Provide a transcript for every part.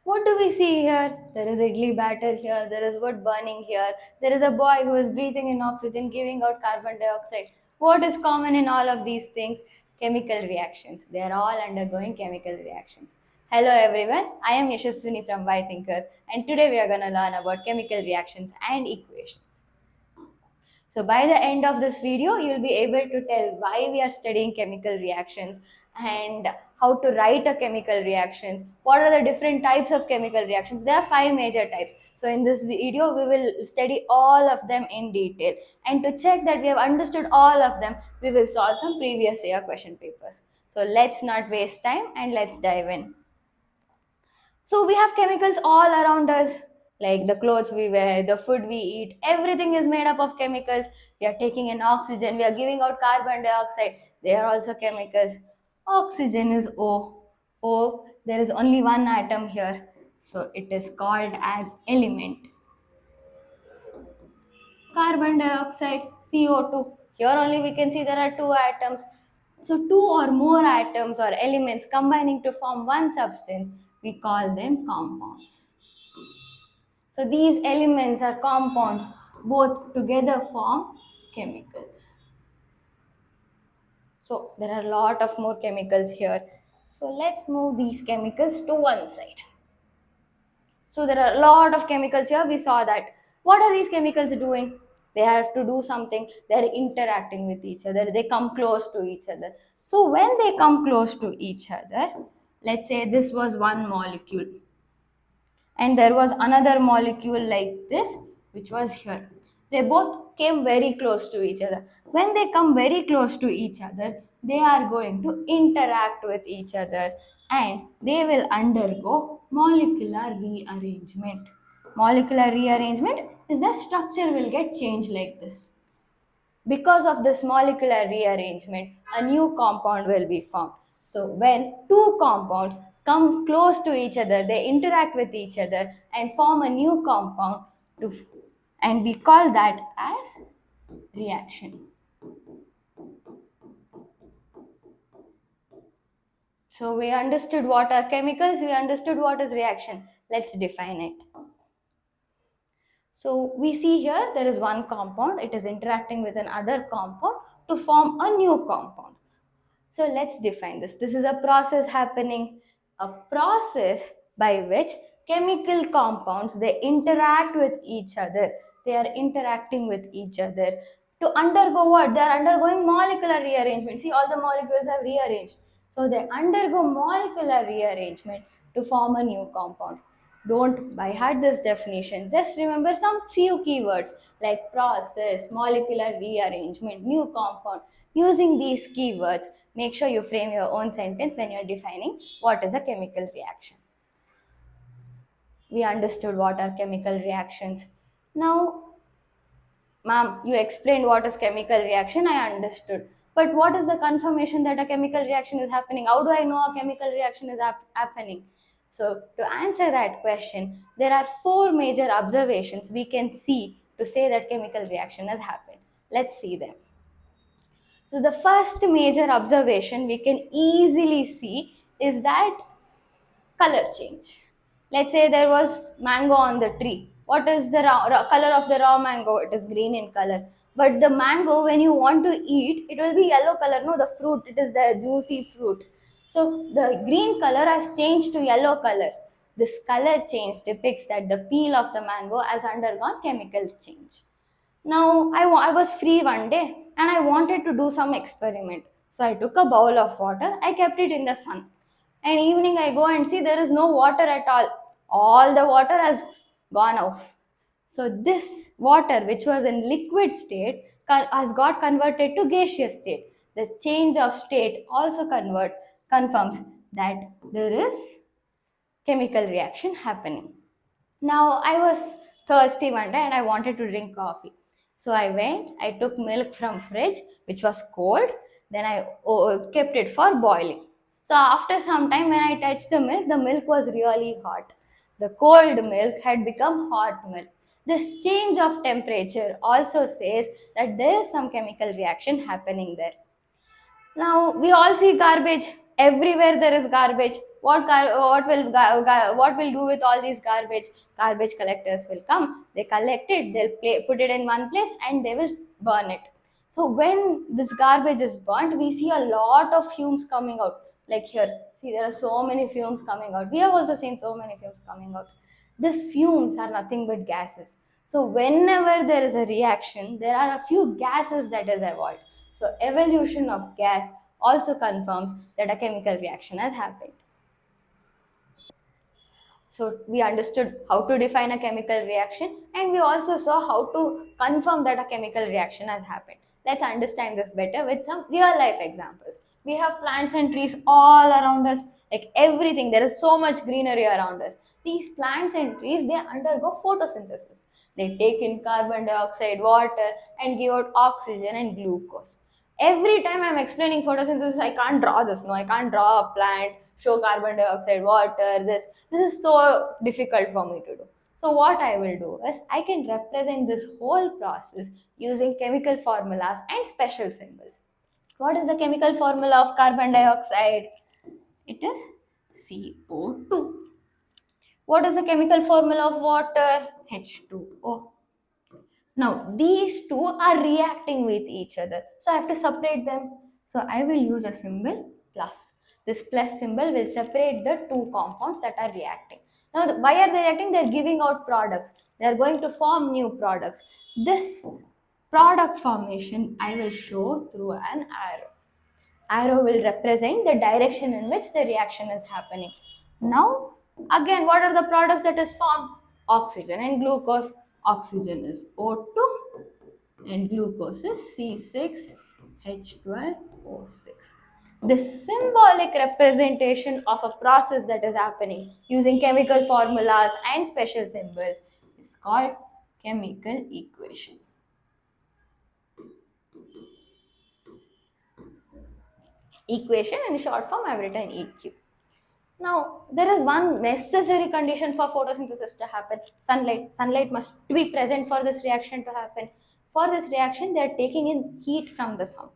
What do we see here? There is idli batter here, there is wood burning here, there is a boy who is breathing in oxygen, giving out carbon dioxide. What is common in all of these things? Chemical reactions. They are all undergoing chemical reactions. Hello everyone, I am Yashaswini from Why Thinkers, and today we are going to learn about chemical reactions and equations. So by the end of this video, you'll be able to tell why we are studying chemical reactions and how to write a chemical reactions. What are the different types of chemical reactions? There are 5 major types. So in this video, we will study all of them in detail. And to check that we have understood all of them, we will solve some previous year question papers. So let's not waste time and let's dive in. So we have chemicals all around us, like the clothes we wear, the food we eat, everything is made up of chemicals. We are taking in oxygen, we are giving out carbon dioxide, they are also chemicals. Oxygen is O. O, there is only one atom here, so it is called as element. Carbon dioxide, CO2. Here only we can see there are two atoms. So two or more atoms or elements combining to form one substance, we call them compounds. So these elements or compounds both together form chemicals. So there are a lot of more chemicals here. So let's move these chemicals to one side. So there are a lot of chemicals here. We saw that. What are these chemicals doing? They have to do something. They're interacting with each other. They come close to each other. So when they come close to each other, let's say this was one molecule and there was another molecule like this which was here. They both came very close to each other. When they come very close to each other, they are going to interact with each other and they will undergo molecular rearrangement. Molecular rearrangement is the structure will get changed like this. Because of this molecular rearrangement, a new compound will be formed. So when two compounds come close to each other, they interact with each other and form a new compound, and we call that as reaction. So we understood what are chemicals, we understood what is reaction. Let's define it. So we see here there is one compound, it is interacting with another compound to form a new compound. So let's define this. This is a process happening, a process by which chemical compounds, they interact with each other. They are interacting with each other to undergo what? They are undergoing molecular rearrangement. See, all the molecules have rearranged. So they undergo molecular rearrangement to form a new compound. Don't by heart this definition. Just remember some few keywords like process, molecular rearrangement, new compound. Using these keywords, make sure you frame your own sentence when you're defining what is a chemical reaction. We understood what are chemical reactions. Now, ma'am, you explained what is chemical reaction, I understood. But what is the confirmation that a chemical reaction is happening? How do I know a chemical reaction is happening? So to answer that question, there are 4 major observations we can see to say that chemical reaction has happened. Let's see them. So the first major observation we can easily see is that color change. Let's say there was mango on the tree. What is the color of the raw mango? It is green in color. But the mango, when you want to eat, it will be yellow color. No, the fruit, it is the juicy fruit. So the green color has changed to yellow color. This color change depicts that the peel of the mango has undergone chemical change. Now, I was free one day and I wanted to do some experiment. So I took a bowl of water, I kept it in the sun. And evening I go and see there is no water at all. All the water has gone off. So this water, which was in liquid state, has got converted to gaseous state. The change of state also confirms that there is chemical reaction happening. Now I was thirsty one day and I wanted to drink coffee. So I went, I took milk from fridge which was cold, then I kept it for boiling. So after some time when I touched the milk was really hot. The cold milk had become hot milk. This change of temperature also says that there is some chemical reaction happening there. Now we all see garbage. Everywhere there is garbage. What will do with all these garbage? Garbage collectors will come, they collect it, they'll put it in one place and they will burn it. So when this garbage is burnt, we see a lot of fumes coming out. Like here, see, there are so many fumes coming out. We have also seen so many fumes coming out. These fumes are nothing but gases. So whenever there is a reaction, there are a few gases that is evolved. So evolution of gas also confirms that a chemical reaction has happened. So we understood how to define a chemical reaction, and we also saw how to confirm that a chemical reaction has happened. Let's understand this better with some real life examples. We have plants and trees all around us, like everything. There is so much greenery around us. These plants and trees, they undergo photosynthesis. They take in carbon dioxide, water, and give out oxygen and glucose. Every time I'm explaining photosynthesis, I can't draw this. No, I can't draw a plant, show carbon dioxide, water, this is so difficult for me to do. So what I will do is I can represent this whole process using chemical formulas and special symbols. What is the chemical formula of carbon dioxide? It is CO2. What is the chemical formula of water? H2O. Now, these two are reacting with each other. So, I have to separate them. So, I will use a symbol plus. This plus symbol will separate the two compounds that are reacting. Now, why are they reacting? They are giving out products. They are going to form new products. This product formation I will show through an arrow. Arrow will represent the direction in which the reaction is happening. Now, again, what are the products that is formed? Oxygen and glucose. Oxygen is O2 and glucose is C6H12O6. This symbolic representation of a process that is happening using chemical formulas and special symbols is called chemical equation. Equation in short form I have written EQ. Now, there is one necessary condition for photosynthesis to happen. Sunlight. Sunlight must be present for this reaction to happen. For this reaction, they are taking in heat from the sun.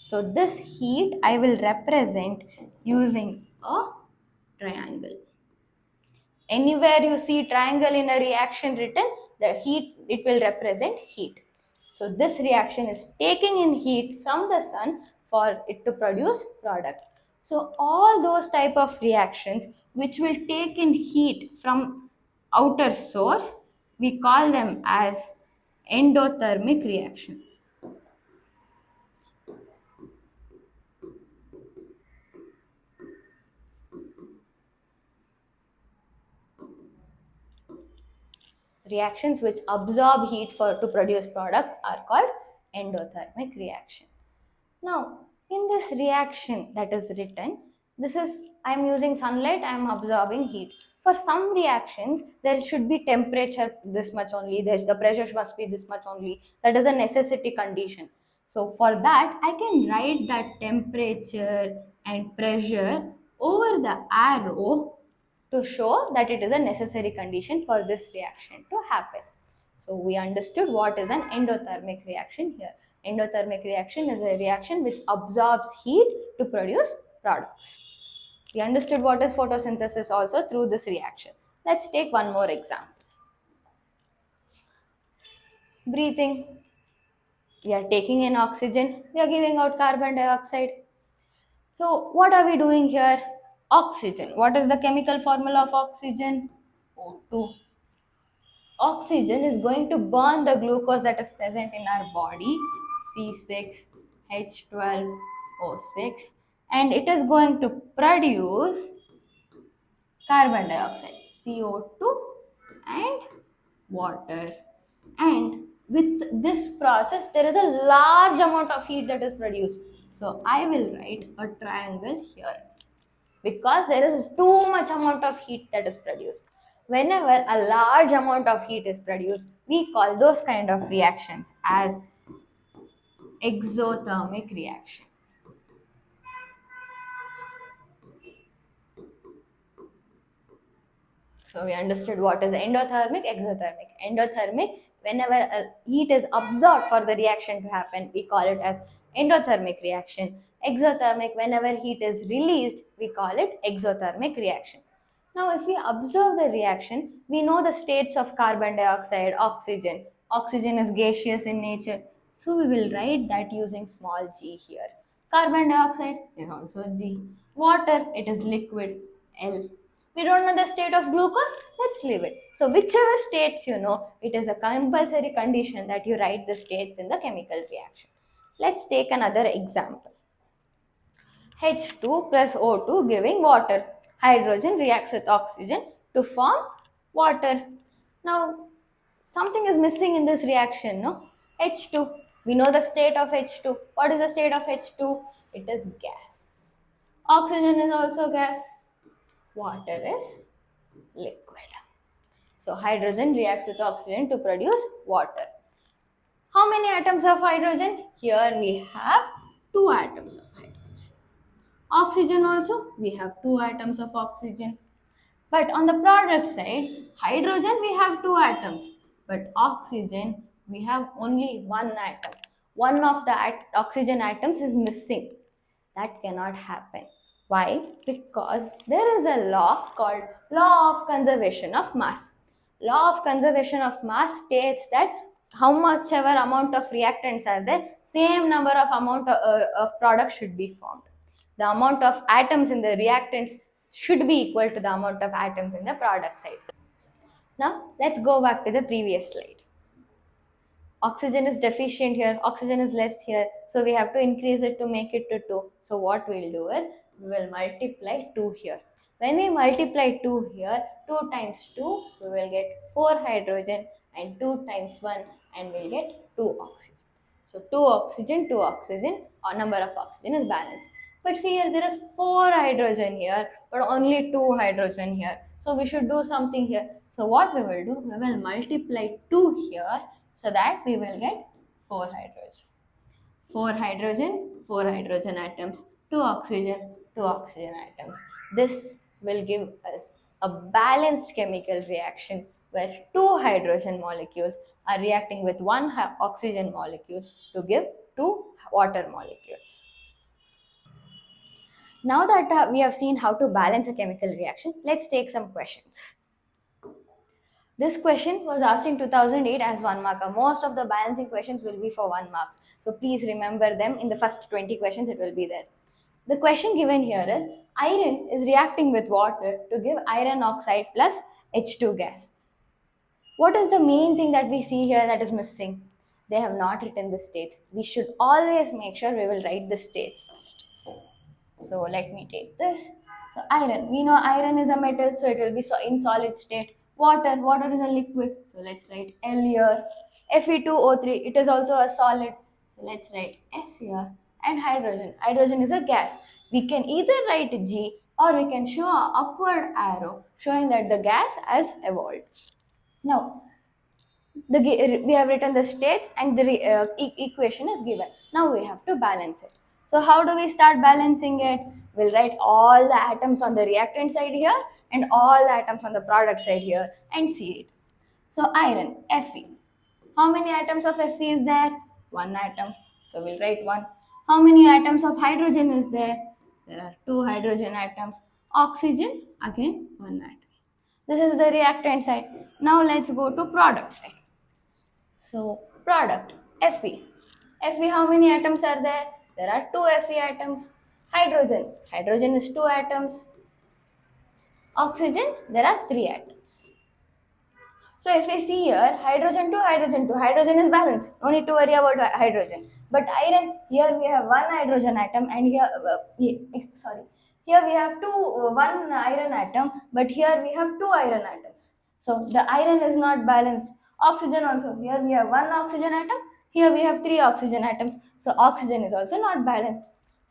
So, this heat I will represent using a triangle. Anywhere you see triangle in a reaction written, the heat, it will represent heat. So, this reaction is taking in heat from the sun for it to produce product. So all those type of reactions which will take in heat from outer source, we call them as endothermic reaction. Reactions which absorb heat to produce products are called endothermic reaction. Now, in this reaction that is written, I am using sunlight, I am absorbing heat. For some reactions, there should be temperature this much only, the pressure must be this much only. That is a necessity condition. So for that, I can write that temperature and pressure over the arrow to show that it is a necessary condition for this reaction to happen. So we understood what is an endothermic reaction here. Endothermic reaction is a reaction which absorbs heat to produce products. We understood what is photosynthesis also through this reaction. Let's take one more example. Breathing. We are taking in oxygen, we are giving out carbon dioxide. So what are we doing here? Oxygen. What is the chemical formula of oxygen? O2. Oxygen is going to burn the glucose that is present in our body, C6H12O6, and it is going to produce carbon dioxide, CO2 and water. And with this process, there is a large amount of heat that is produced. So I will write a triangle here because there is too much amount of heat that is produced. Whenever a large amount of heat is produced, we call those kind of reactions as exothermic reaction. So we understood what is endothermic, exothermic. Endothermic, whenever a heat is absorbed for the reaction to happen, we call it as endothermic reaction. Exothermic, whenever heat is released, we call it exothermic reaction. Now, if we observe the reaction, we know the states of carbon dioxide, oxygen. Oxygen is gaseous in nature, so we will write that using small g here. Carbon dioxide is also G. Water, it is liquid, L. We don't know the state of glucose, let's leave it. So whichever states you know, it is a compulsory condition that you write the states in the chemical reaction. Let's take another example. H2 plus O2 giving water. Hydrogen reacts with oxygen to form water. Now, something is missing in this reaction, no? H2. We know the state of H2. What is the state of H2? It is gas. Oxygen is also gas. Water is liquid. So, hydrogen reacts with oxygen to produce water. How many atoms of hydrogen? Here we have 2 atoms of hydrogen. Oxygen also, we have 2 atoms of oxygen. But on the product side, hydrogen we have 2 atoms, but oxygen we have only 1 atom. One of the oxygen atoms is missing. That cannot happen. Why? Because there is a law called law of conservation of mass. Law of conservation of mass states that how much ever amount of reactants are there, same number of product should be formed. The amount of atoms in the reactants should be equal to the amount of atoms in the product side. Now, let's go back to the previous slide. Oxygen is deficient here, oxygen is less here, so we have to increase it to make it to 2. So what we'll do is, we will multiply 2 here. When we multiply 2 here, 2 times 2, we will get 4 hydrogen, and 2 times 1, and we'll get 2 oxygen. So 2 oxygen, or number of oxygen is balanced. But see here, there is 4 hydrogen here, but only 2 hydrogen here. So we should do something here. So what we will do, we will multiply 2 here, so that we will get 4 hydrogen. 4 hydrogen atoms, 2 oxygen atoms. This will give us a balanced chemical reaction where 2 hydrogen molecules are reacting with 1 oxygen molecule to give 2 water molecules. Now that we have seen how to balance a chemical reaction, let's take some questions. This question was asked in 2008 as 1 marker. Most of the balancing questions will be for 1 mark. So please remember them. In the first 20 questions, it will be there. The question given here is, iron is reacting with water to give iron oxide plus H2 gas. What is the main thing that we see here that is missing? They have not written the states. We should always make sure we will write the states first. So let me take this. So iron, we know iron is a metal, so it will be in solid state. Water is a liquid, so let's write L here. Fe2O3, it is also a solid, so let's write S here. And hydrogen is a gas. We can either write G or we can show an upward arrow showing that the gas has evolved. Now, we have written the states and the equation is given. Now we have to balance it. So how do we start balancing it? We'll write all the atoms on the reactant side here and all the atoms on the product side here and see it. So iron, Fe. How many atoms of Fe is there? 1 atom. So we'll write 1. How many atoms of hydrogen is there? There are 2 hydrogen atoms. Oxygen, again 1 atom. This is the reactant side. Now let's go to product side. So product, Fe. Fe, how many atoms are there? There are 2 Fe atoms. Hydrogen is 2 atoms. Oxygen, there are 3 atoms. So if we see here, hydrogen is balanced. No need to worry about hydrogen. But iron, here we have 1 hydrogen atom and here, here we have 1 iron atom, but here we have 2 iron atoms. So the iron is not balanced. Oxygen also, here we have 1 oxygen atom, here we have 3 oxygen atoms. So oxygen is also not balanced.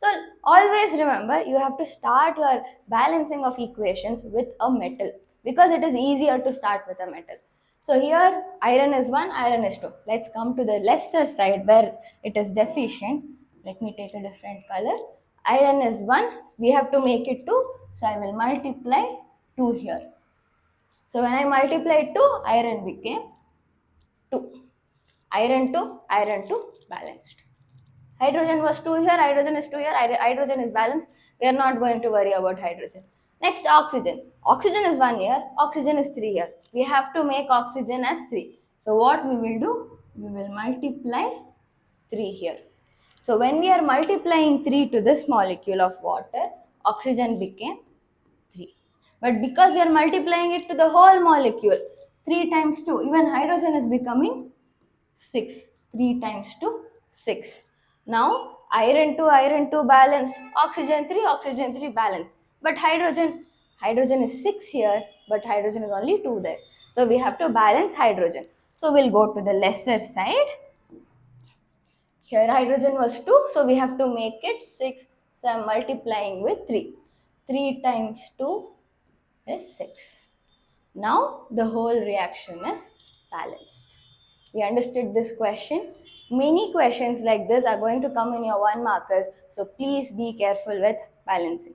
So always remember, you have to start your balancing of equations with a metal because it is easier to start with a metal. So here iron is 1, iron is 2. Let's come to the lesser side where it is deficient. Let me take a different color. Iron is 1, we have to make it 2. So I will multiply 2 here. So when I multiply 2, iron became 2. Iron 2, balanced. Hydrogen was 2 here, hydrogen is 2 here, hydrogen is balanced. We are not going to worry about hydrogen. Next, oxygen. Oxygen is 1 here, oxygen is 3 here. We have to make oxygen as 3. So what we will do? We will multiply 3 here. So when we are multiplying 3 to this molecule of water, oxygen became 3. But because we are multiplying it to the whole molecule, 3 times 2, even hydrogen is becoming 6. 3 times 2, 6. Now, iron 2 balanced, oxygen 3 balanced. But hydrogen is 6 here, but hydrogen is only 2 there. So we have to balance hydrogen. So we'll go to the lesser side. Here hydrogen was 2, so we have to make it 6. So I am multiplying with 3. 3 times 2 is 6. Now the whole reaction is balanced. We understood this question. Many questions like this are going to come in your 1 markers, so please be careful with balancing.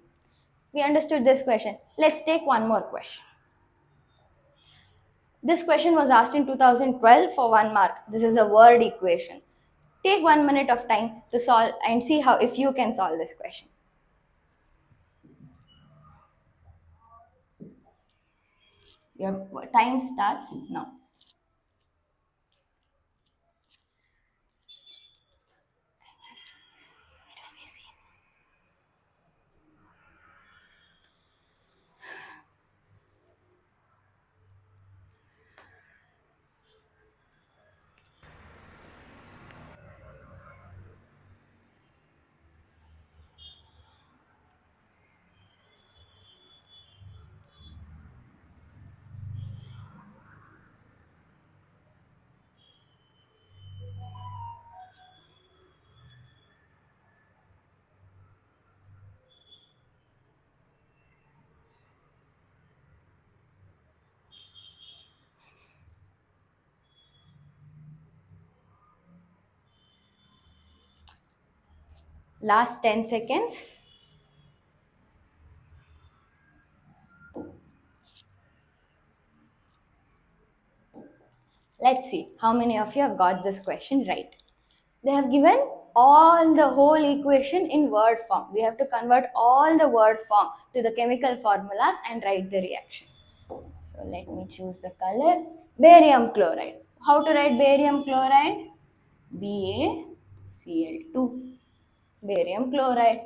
We understood this question. Let's take one more question. This question was asked in 2012 for 1 mark. This is a word equation. Take 1 minute of time to solve and see how if you can solve this question. Your time starts now. Last 10 seconds. Let's see how many of you have got this question right. They have given all the whole equation in word form. We have to convert all the word form to the chemical formulas and write the reaction. So let me choose the color. Barium chloride. How to write barium chloride? BaCl2. Barium chloride.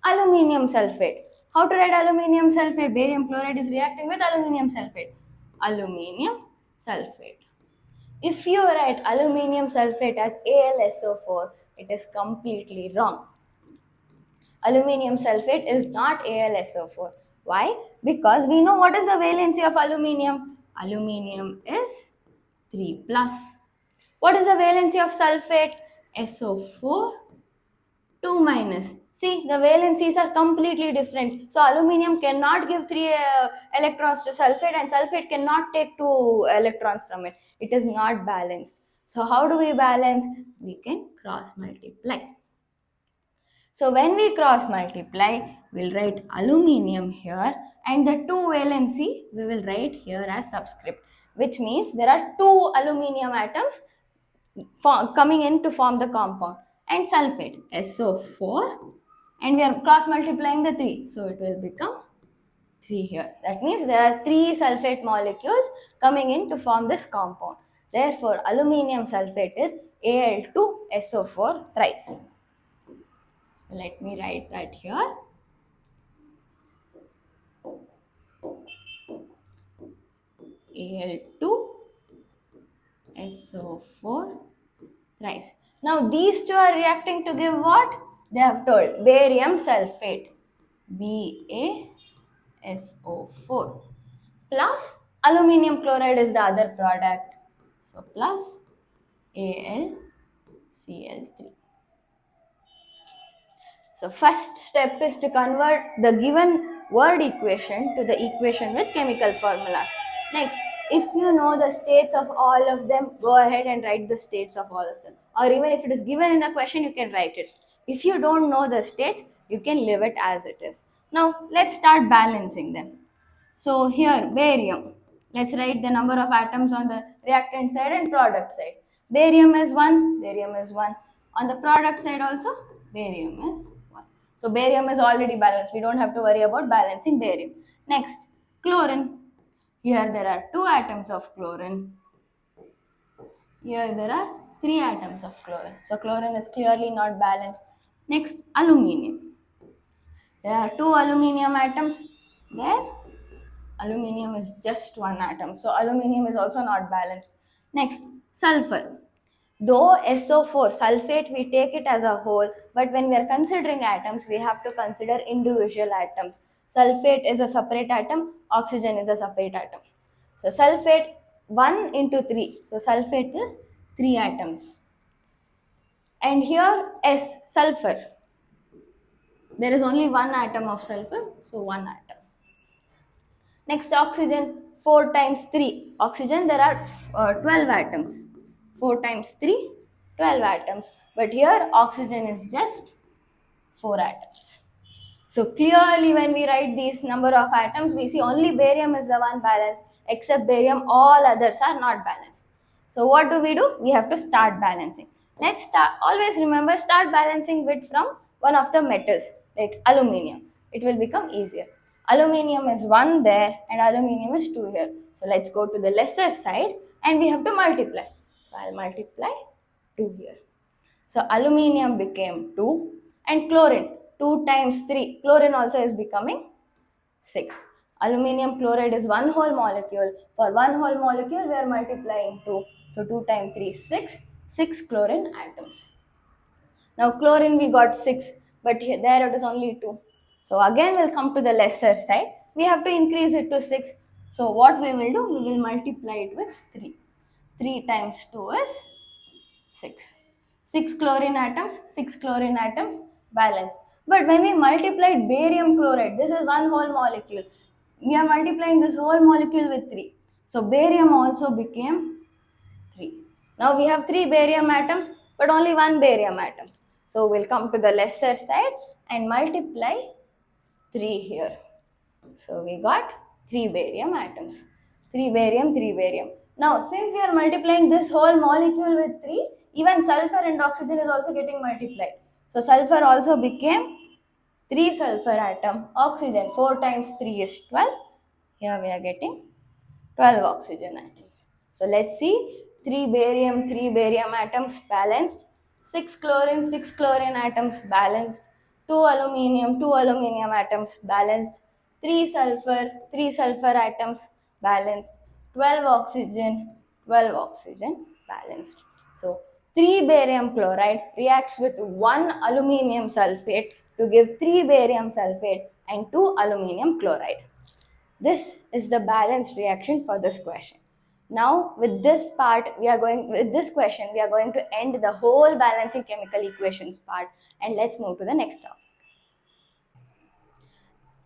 Aluminium sulfate. How to write aluminium sulfate? Barium chloride is reacting with aluminium sulfate. Aluminium sulfate. If you write aluminium sulfate as AlSO4, it is completely wrong. Aluminium sulfate is not AlSO4. Why? Because we know what is the valency of aluminium. Aluminium is 3 plus. What is the valency of sulfate? SO4 2 minus. See, the valencies are completely different. So aluminium cannot give 3 electrons to sulfate and sulfate cannot take 2 electrons from it. It is not balanced. So how do we balance? We can cross multiply. So when we cross multiply, we'll write aluminium here and the 2 valency we will write here as subscript, which means there are 2 aluminium atoms coming in to form the compound, and sulfate SO4, and we are cross multiplying the 3, so it will become 3 here. That means there are 3 sulfate molecules coming in to form this compound. Therefore aluminium sulfate is Al2SO4 thrice. So let me write that here. Al2SO4 thrice. Now these two are reacting to give what? They have told barium sulfate, BaSO4, plus aluminium chloride is the other product. So plus AlCl3. So first step is to convert the given word equation to the equation with chemical formulas. Next, if you know the states of all of them, go ahead and write the states of all of them. Or even if it is given in the question, you can write it. If you don't know the states, you can leave it as it is. Now, let's start balancing them. So here, barium. Let's write the number of atoms on the reactant side and product side. Barium is 1, barium is 1. On the product side also, barium is 1. So barium is already balanced. We don't have to worry about balancing barium. Next, chlorine. Here there are 2 atoms of chlorine. Here there are 3 atoms of chlorine. So chlorine is clearly not balanced. Next, aluminium. There are 2 aluminium atoms. There, aluminium is just 1 atom. So aluminium is also not balanced. Next, sulfur. Though SO4 sulfate, we take it as a whole, but when we are considering atoms, we have to consider individual atoms. Sulfate is a separate atom, oxygen is a separate atom. So sulfate 1 into 3. So sulfate is 3 atoms. And here S, sulfur. There is only 1 atom of sulfur, so 1 atom. Next, oxygen, 4 times 3. Oxygen, there are 12 atoms. 4 times 3, 12 atoms. But here, oxygen is just 4 atoms. So clearly, when we write these number of atoms, we see only barium is the one balanced. Except barium, all others are not balanced. So what do? We have to start balancing. Let's start. Always remember, start balancing with from one of the metals like aluminium. It will become easier. Aluminium is 1 there and aluminium is 2 here. So let's go to the lesser side and we have to multiply. So I'll multiply 2 here. So aluminium became 2 and chlorine 2 times 3. Chlorine also is becoming 6. Aluminium chloride is one whole molecule. For one whole molecule, we are multiplying 2. So 2 times 3, 6. 6 chlorine atoms. Now chlorine we got 6, but here, there it is only 2. So again we'll come to the lesser side. We have to increase it to 6. So what we will do? We will multiply it with 3. 3 times 2 is 6. 6 chlorine atoms balanced. But when we multiplied barium chloride, this is one whole molecule. We are multiplying this whole molecule with 3. So barium also became 3. Now we have 3 barium atoms, but only 1 barium atom. So we'll come to the lesser side and multiply 3 here. So we got 3 barium atoms. 3 barium, 3 barium. Now since we are multiplying this whole molecule with 3, even sulfur and oxygen is also getting multiplied. So sulfur also became 3 sulfur atom. Oxygen 4 times 3 is 12. Here we are getting 12 oxygen atoms. So let's see, 3 barium atoms balanced. 6 chlorine atoms balanced. 2 aluminum atoms balanced. 3 sulfur atoms balanced. 12 oxygen balanced. So 3 barium chloride reacts with 1 aluminium sulfate to give 3 barium sulfate and 2 aluminium chloride. This is the balanced reaction for this question. Now with this question, we are going to end the whole balancing chemical equations part, and let's move to the next topic.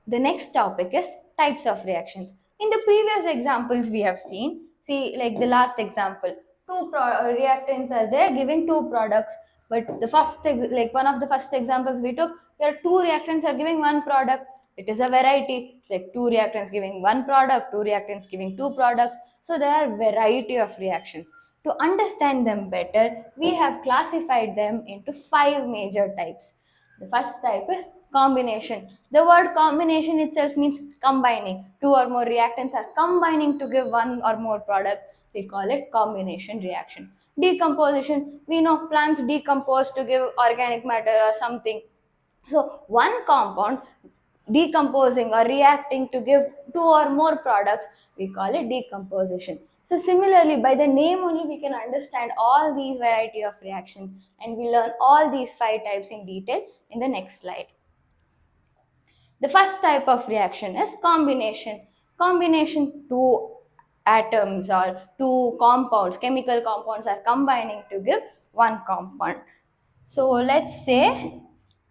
The next topic is types of reactions. In the previous examples we have seen, see like the last example, reactants are there giving 2 products, but the first, like one of the first examples we took, there are 2 reactants are giving 1 product. It is a variety, like 2 reactants giving 1 product, 2 reactants giving 2 products. So there are variety of reactions. To understand them better, we have classified them into 5 major types. The first type is combination. The word combination itself means combining. 2 or more reactants are combining to give 1 or more product. We call it combination reaction. Decomposition. We know plants decompose to give organic matter or something. So one compound decomposing or reacting to give 2 or more products, we call it decomposition. So similarly, by the name only we can understand all these variety of reactions, and we learn all these 5 types in detail in the next slide. The first type of reaction is combination. Combination, 2 atoms or 2 compounds, chemical compounds are combining to give 1 compound. So let's say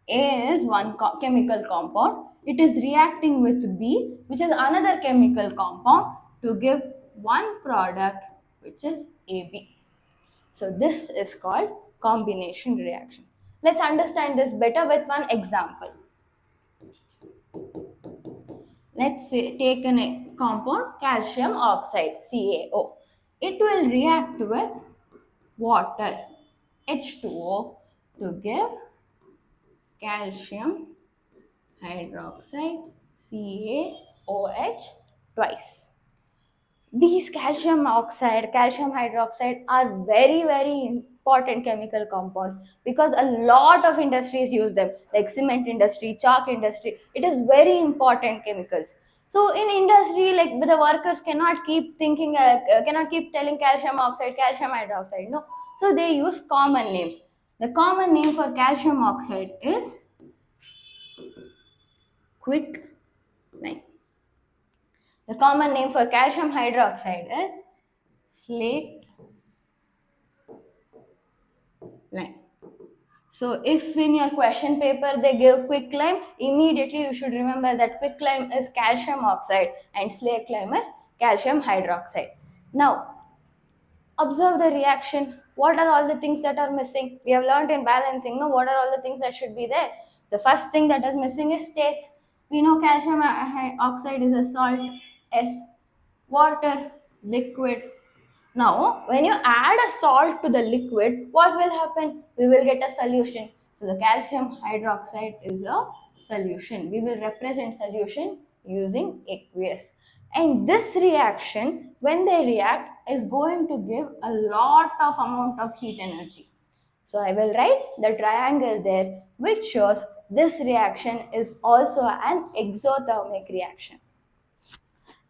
A is one chemical compound. It is reacting with B, which is another chemical compound, to give 1 product, which is AB. So this is called combination reaction. Let's understand this better with one example. Let's say take a compound calcium oxide, CaO. It will react with water, H2O, to give calcium hydroxide, CaOH twice. These calcium hydroxide are very, very important chemical compounds because a lot of industries use them, like cement industry, chalk industry. It is very important chemicals. So in industry, like the workers cannot keep thinking, cannot keep telling calcium oxide, calcium hydroxide. No, so they use common names. The common name for calcium oxide is quicklime. The common name for calcium hydroxide is slate lime. So if in your question paper they give quicklime, immediately you should remember that quicklime is calcium oxide and slate lime is calcium hydroxide. Now, observe the reaction. What are all the things that are missing? We have learned in balancing, no? What are all the things that should be there? The first thing that is missing is states. We know calcium oxide is a salt, S. Water, liquid. Now, when you add a salt to the liquid, what will happen? We will get a solution. So the calcium hydroxide is a solution. We will represent solution using aqueous. And this reaction, when they react, is going to give a lot of amount of heat energy. So I will write the triangle there, which shows this reaction is also an exothermic reaction.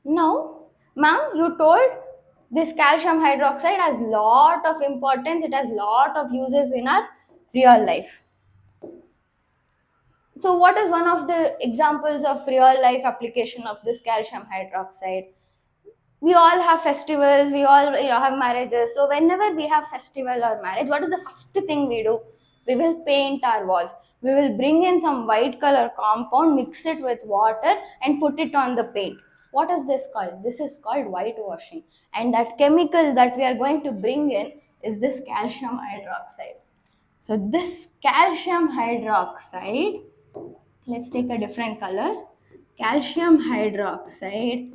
Now, ma'am, you told this calcium hydroxide has lot of importance. It has lot of uses in our real life. So what is one of the examples of real life application of this calcium hydroxide? We all have festivals, we all have marriages. So whenever we have festival or marriage, what is the first thing we do? We will paint our walls. We will bring in some white color compound, mix it with water and put it on the paint. What is this called? This is called whitewashing. And that chemical that we are going to bring in is this calcium hydroxide. So this calcium hydroxide, let's take a different color. Calcium hydroxide.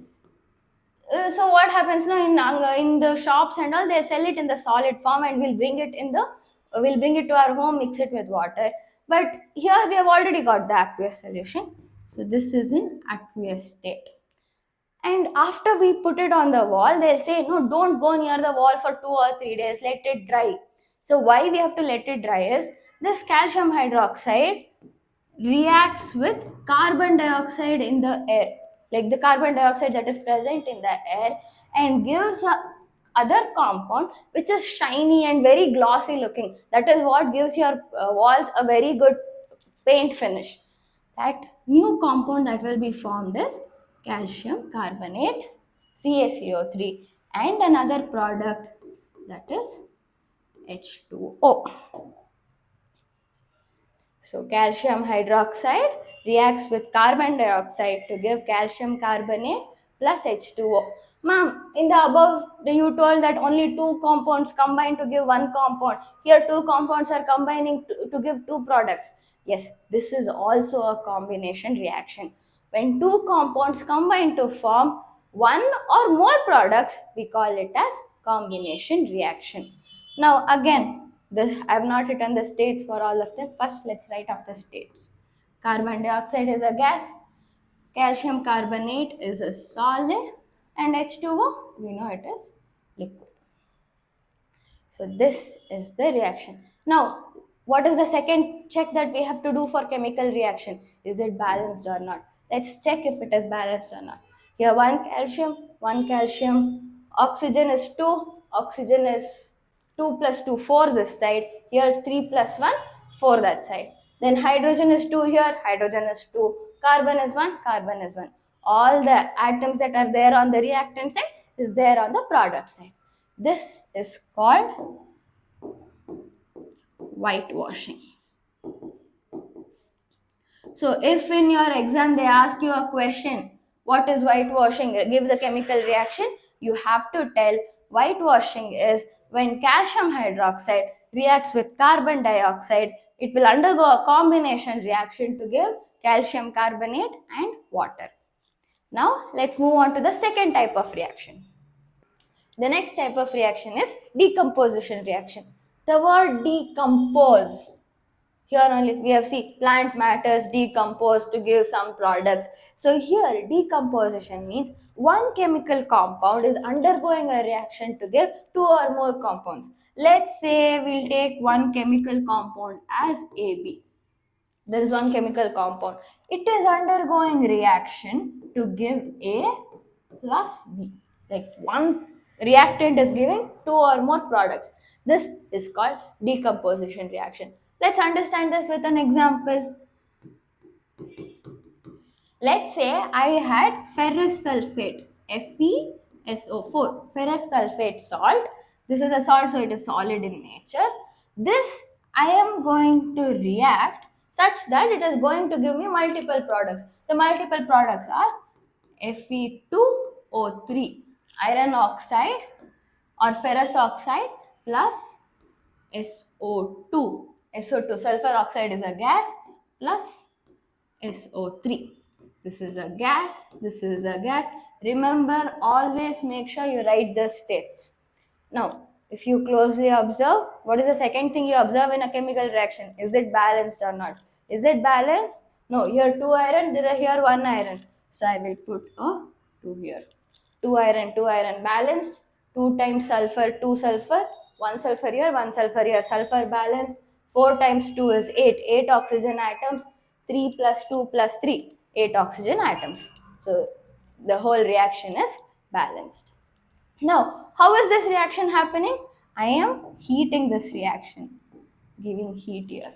So what happens now in the shops and all, they'll sell it in the solid form and we'll bring it to our home, mix it with water. But here we have already got the aqueous solution. So this is in aqueous state. And after we put it on the wall, they'll say, no, don't go near the wall for 2 or 3 days, let it dry. So why we have to let it dry is this calcium hydroxide reacts with carbon dioxide in the air, like the carbon dioxide that is present in the air, and gives a other compound which is shiny and very glossy looking. That is what gives your walls a very good paint finish. That new compound that will be formed is calcium carbonate, CaCO3, and another product, that is H2O. So calcium hydroxide reacts with carbon dioxide to give calcium carbonate plus H2O. Ma'am, in the above, you told that only two compounds combine to give one compound. Here, two compounds are combining to give two products. Yes, this is also a combination reaction. When two compounds combine to form one or more products, we call it as combination reaction. Now, again, I have not written the states for all of them. First, let's write off the states. Carbon dioxide is a gas, calcium carbonate is a solid, and H2O, we know it is liquid. So this is the reaction. Now, what is the second check that we have to do for chemical reaction? Is it balanced or not? Let's check if it is balanced or not. Here one calcium, oxygen is 2, oxygen is 2 plus 2, 4 this side. Here 3 plus 1, 4 that side. Then hydrogen is 2 here, hydrogen is 2. Carbon is 1, carbon is 1. All the atoms that are there on the reactant side is there on the product side. This is called whitewashing. So if in your exam they ask you a question, what is whitewashing? Give the chemical reaction. You have to tell whitewashing is when calcium hydroxide reacts with carbon dioxide, it will undergo a combination reaction to give calcium carbonate and water. Now let's move on to the second type of reaction. The next type of reaction is decomposition reaction. The word decompose Here only we have seen plant matters decompose to give some products. So here decomposition means one chemical compound is undergoing a reaction to give two or more compounds. Let's say we'll take one chemical compound as AB. There is one chemical compound. It is undergoing reaction to give A plus B. Like one reactant is giving two or more products. This is called decomposition reaction. Let's understand this with an example. Let's say I had ferrous sulfate, FeSO4, ferrous sulfate salt. This is a salt, so it is solid in nature. This I am going to react such that it is going to give me multiple products. The multiple products are Fe2O3, iron oxide or ferrous oxide plus SO2. SO2, sulfur oxide is a gas, plus SO3. This is a gas, this is a gas. Remember, always make sure you write the states. Now, if you closely observe, what is the second thing you observe in a chemical reaction? Is it balanced or not? Is it balanced? No, here 2 iron, here 1 iron. So I will put a 2 here. 2 iron balanced. 2 times sulfur, 2 sulfur. 1 sulfur here, 1 sulfur here. Sulfur balanced. 4 times 2 is 8. 8 oxygen atoms. 3 plus 2 plus 3. 8 oxygen atoms. So the whole reaction is balanced. Now, how is this reaction happening? I am heating this reaction, giving heat here.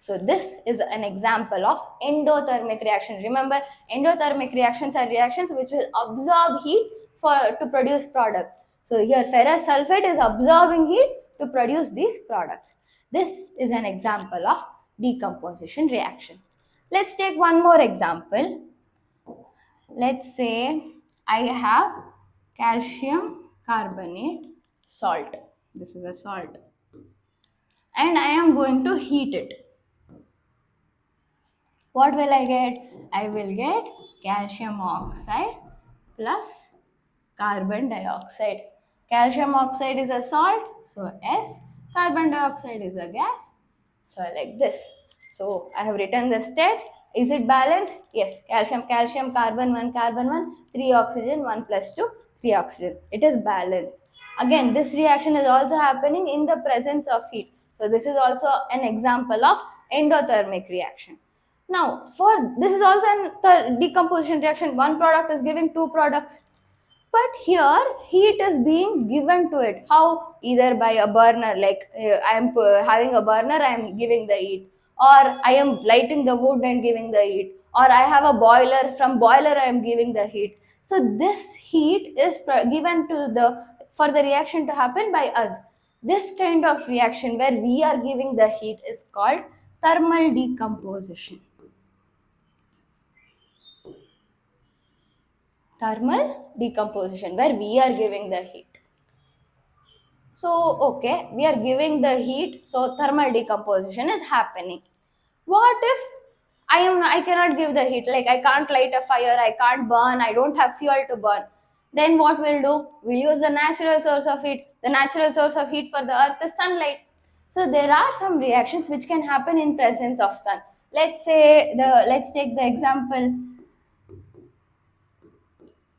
So this is an example of endothermic reaction. Remember, endothermic reactions are reactions which will absorb heat to produce product. So here ferrous sulfate is absorbing heat to produce these products. This is an example of decomposition reaction. Let's take one more example. Let's say I have calcium carbonate salt. This is a salt. And I am going to heat it. What will I get? I will get calcium oxide plus carbon dioxide. Calcium oxide is a salt, so S. Carbon dioxide is a gas, so like this. So I have written the states. Is it balanced? Yes. Calcium, carbon 1, 3 oxygen, 1 plus 2, 3 oxygen. It is balanced. Again, this reaction is also happening in the presence of heat. So this is also an example of endothermic reaction. Now, this is also a decomposition reaction. One product is giving two products. But here, heat is being given to it. How? Either by a burner, like I am having a burner, I am giving the heat. Or I am lighting the wood and giving the heat. Or I have a boiler, from boiler I am giving the heat. So this heat is given to for the reaction to happen by us. This kind of reaction where we are giving the heat is called thermal decomposition. Thermal decomposition, where we are giving the heat. So, okay, we are giving the heat, so thermal decomposition is happening. What if I cannot give the heat, like I can't light a fire, I can't burn, I don't have fuel to burn. Then what we'll do? We'll use the natural source of heat. The natural source of heat for the earth is sunlight. So there are some reactions which can happen in presence of sun. Let's take the example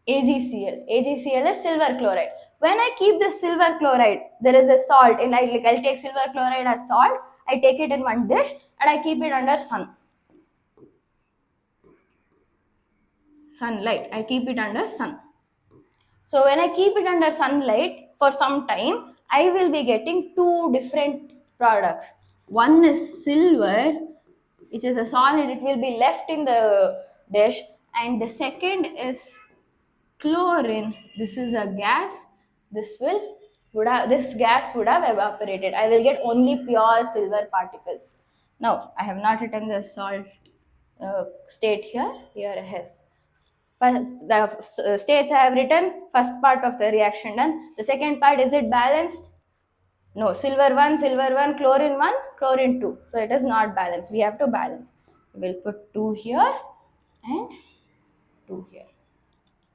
AgCl. AgCl is silver chloride. When I keep this silver chloride, there is a salt, and I'll take silver chloride as salt, I take it in one dish and I keep it under sunlight. I keep it under sun. So when I keep it under sunlight for some time, I will be getting two different products. One is silver, which is a solid, it will be left in the dish, and the second is chlorine. This is a gas. This gas would have evaporated. I will get only pure silver particles. Now I have not written the salt state here. Here it has. The states I have written. First part of the reaction done. The second part, is it balanced? No. Silver 1, chlorine 1, chlorine 2. So it is not balanced. We have to balance. We will put 2 here and 2 here.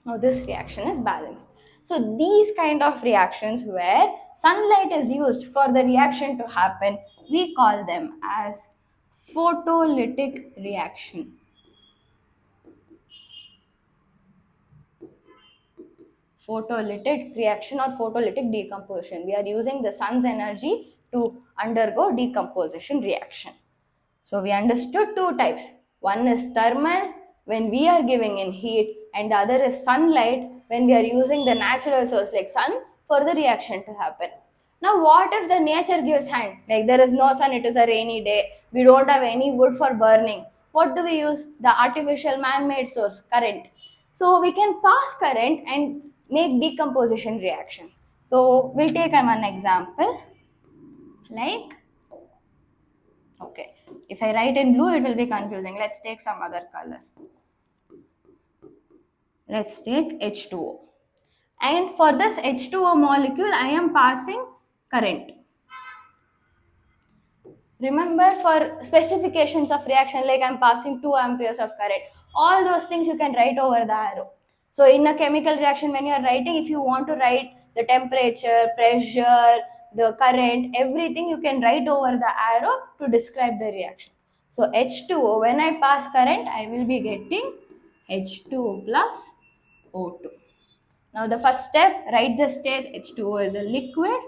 Now this reaction is balanced. So these kind of reactions where sunlight is used for the reaction to happen, we call them as photolytic reaction. Photolytic reaction or photolytic decomposition. We are using the sun's energy to undergo decomposition reaction. So we understood two types. One is thermal when we are giving in heat, and the other is sunlight when we are using the natural source like sun for the reaction to happen. Now what if the nature gives hand? Like there is no sun, it is a rainy day, we don't have any wood for burning. What do we use? The artificial man-made source, current. So we can pass current and make decomposition reaction. So we'll take one example like, okay, if I write in blue, it will be confusing. Let's take some other color. Let's take H2O. And for this H2O molecule, I am passing current. Remember, for specifications of reaction, like I'm passing 2 amperes of current, all those things you can write over the arrow. So in a chemical reaction, when you are writing, if you want to write the temperature, pressure, the current, everything you can write over the arrow to describe the reaction. So H2O, when I pass current, I will be getting H2O plus O2. Now the first step, write the state. H2O is a liquid,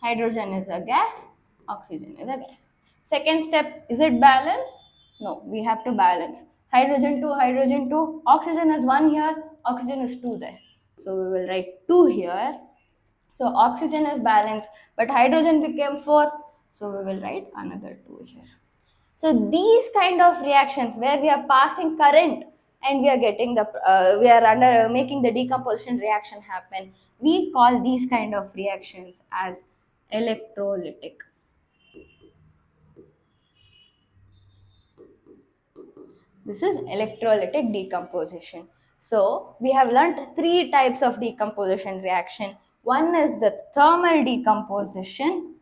hydrogen is a gas, oxygen is a gas. Second step, is it balanced? No, we have to balance. Hydrogen 2, oxygen is 1 here, oxygen is 2 there. So we will write 2 here. So oxygen is balanced, but hydrogen became 4. So we will write another 2 here. So these kind of reactions where we are passing current and we are getting the we are under making the decomposition reaction happen, we call these kind of reactions as electrolytic. This is electrolytic decomposition. So we have learnt 3 types of decomposition reaction. One is the thermal decomposition.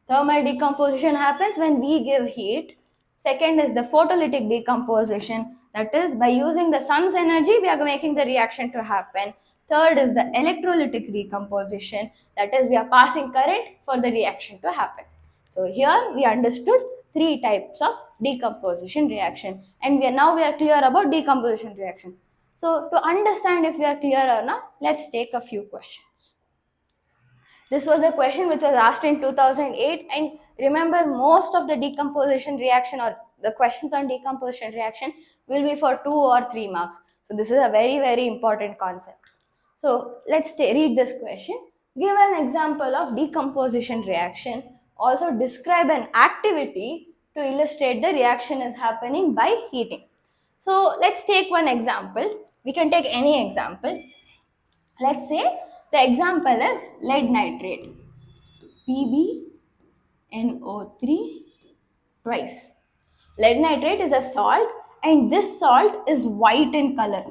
Thermal decomposition happens when we give heat. Second is the photolytic decomposition. That is, by using the sun's energy, we are making the reaction to happen. Third is the electrolytic decomposition. That is, we are passing current for the reaction to happen. So here we understood 3 types of decomposition reaction, and now we are clear about decomposition reaction. So to understand if we are clear or not, let's take a few questions. This was a question which was asked in 2008, and remember, most of the decomposition reaction or the questions on decomposition reaction will be for 2 or 3 marks. So this is a very, very important concept. So let's read this question. Give an example of decomposition reaction. Also describe an activity to illustrate the reaction is happening by heating. So let's take one example. We can take any example. Let's say the example is lead nitrate, PbNO3 twice. Lead nitrate is a salt, and this salt is white in color.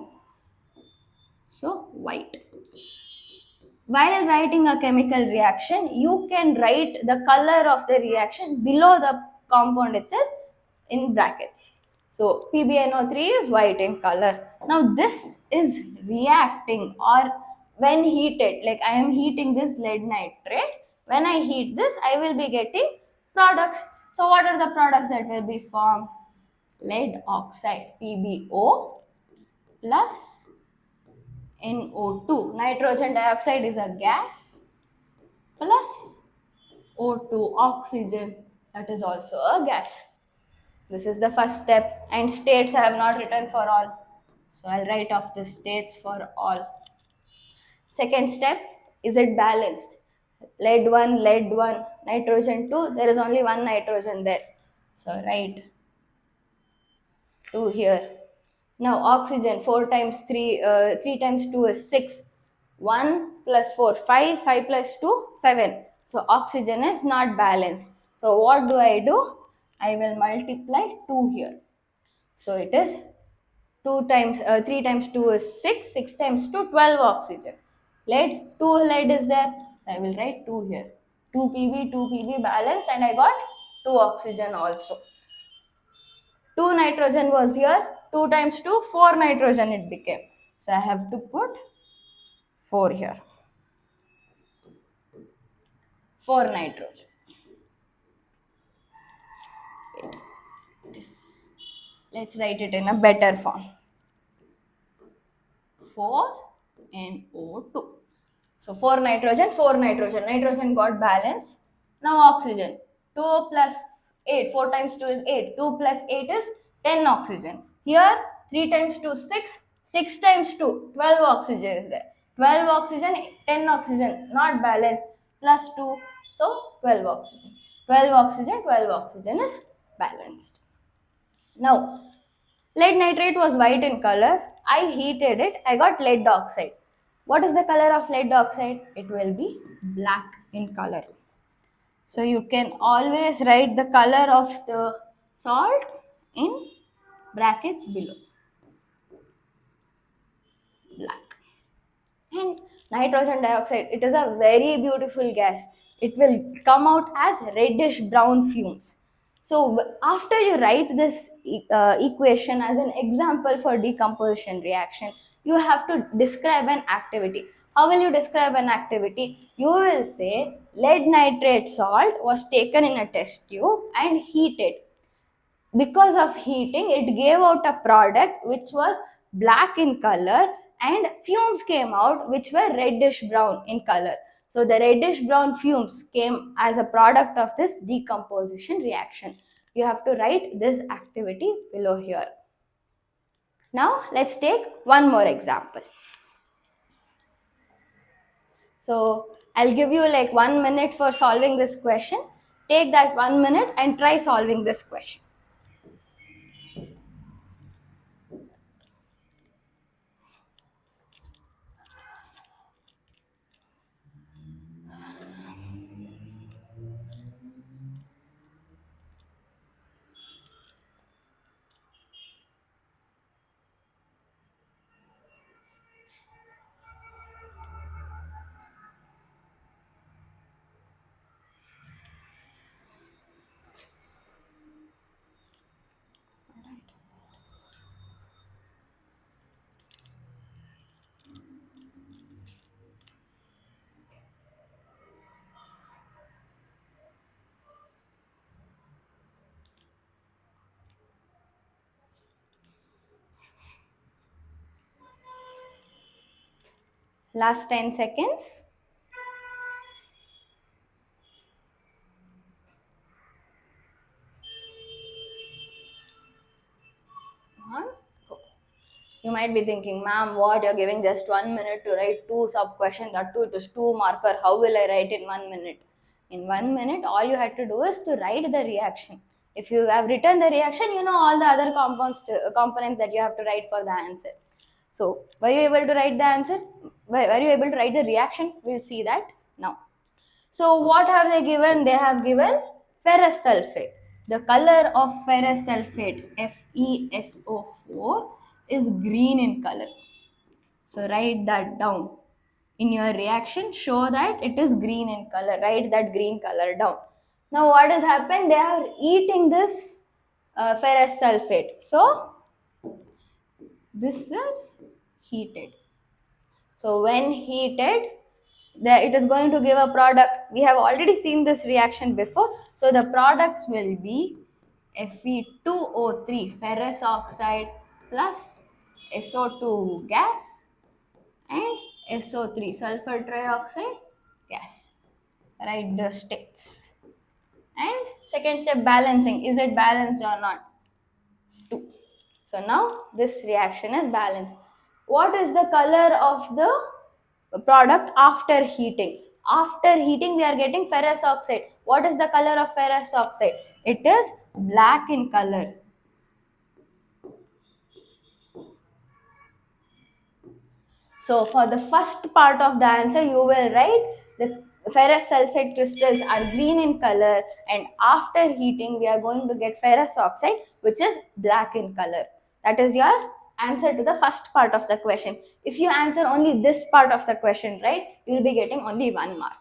So white. While writing a chemical reaction, you can write the color of the reaction below the compound itself in brackets. So PbNO3 is white in color. Now this is reacting, or when heated, like I am heating this lead nitrate. When I heat this, I will be getting products. So what are the products that will be formed? Lead oxide, PbO plus NO2. Nitrogen dioxide is a gas plus O2, oxygen, that is also a gas. This is the first step, and states I have not written for all. So I'll write off the states for all. Second step, is it balanced? Lead 1, nitrogen 2, there is only 1 nitrogen there. So write 2 here. Now oxygen, 4 times 3, 3 times 2 is 6. 1 plus 4, 5, 5 plus 2, 7. So oxygen is not balanced. So what do? I will multiply 2 here. So it is 2 times, 3 times 2 is 6, 6 times 2, 12 oxygen. Lead, 2 lead is there. So I will write 2 here. 2 Pb balanced, and I got 2 oxygen also. 2 nitrogen was here, 2 times 2, 4 nitrogen it became. So I have to put 4 here. 4 nitrogen. Wait. this. Let's write it in a better form. 4NO2. So 4 nitrogen, 4 nitrogen. Nitrogen got balanced. Now oxygen. 2 plus 8. 4 times 2 is 8. 2 plus 8 is 10 oxygen. Here 3 times 2 is 6. 6 times 2, 12 oxygen is there. 12 oxygen, 10 oxygen, not balanced. Plus 2, so 12 oxygen. 12 oxygen, 12 oxygen is balanced. Now, lead nitrate was white in color. I heated it. I got lead oxide. What is the color of lead oxide? It will be black in color. So you can always write the color of the salt in brackets below. Black. And nitrogen dioxide, it is a very beautiful gas. It will come out as reddish brown fumes. So after you write this equation as an example for decomposition reaction, you have to describe an activity. How will you describe an activity? You will say lead nitrate salt was taken in a test tube and heated. Because of heating, it gave out a product which was black in color and fumes came out which were reddish brown in color. So the reddish brown fumes came as a product of this decomposition reaction. You have to write this activity below here. Now let's take one more example. So I'll give you like 1 minute for solving this question. Take that 1 minute and try solving this question. Last 10 seconds. Go. You might be thinking, ma'am, what, you're giving just 1 minute to write 2 sub questions, that too it is 2 marker. How will I write in 1 minute? In 1 minute, all you had to do is to write the reaction. If you have written the reaction, you know all the other components that you have to write for the answer. So, were you able to write the answer? Were you able to write the reaction? We'll see that now. So what have they given? They have given ferrous sulfate. The color of ferrous sulfate, FeSO4, is green in color. So write that down. In your reaction, show that it is green in color. Write that green color down. Now what has happened? They are eating this ferrous sulfate. So this is heated. So when heated, it is going to give a product. We have already seen this reaction before. So the products will be Fe2O3 ferrous oxide plus SO2 gas and SO3 sulfur trioxide gas. Write the states. And second step, balancing. Is it balanced or not? 2. So now this reaction is balanced. What is the color of the product after heating? After heating, we are getting ferrous oxide. What is the color of ferrous oxide? It is black in color. So for the first part of the answer, you will write the ferrous sulfate crystals are green in color, and after heating, we are going to get ferrous oxide, which is black in color. That is your answer to the first part of the question. If you answer only this part of the question, right, you will be getting only 1 mark.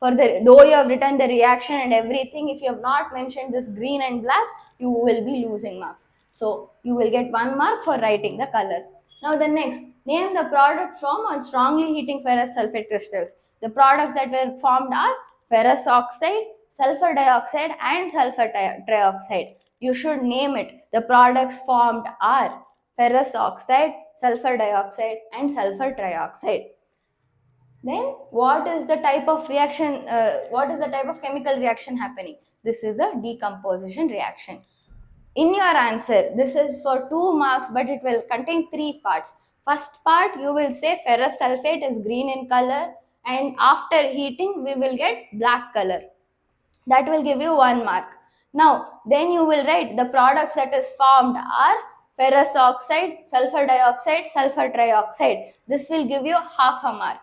Though you have written the reaction and everything, if you have not mentioned this green and black, you will be losing marks. So you will get 1 mark for writing the color. Now the next, name the product from on strongly heating ferrous sulfate crystals. The products that were formed are ferrous oxide, sulfur dioxide and sulfur trioxide. You should name it. The products formed are ferrous oxide, sulfur dioxide, and sulfur trioxide. Then what is the type of reaction, what is the type of chemical reaction happening? This is a decomposition reaction. In your answer, this is for 2 marks, but it will contain 3 parts. First part, you will say ferrous sulfate is green in color, and after heating, we will get black color. That will give you 1 mark. Now, then you will write the products that is formed are ferrous oxide, sulfur dioxide, sulfur trioxide. This will give you half a mark.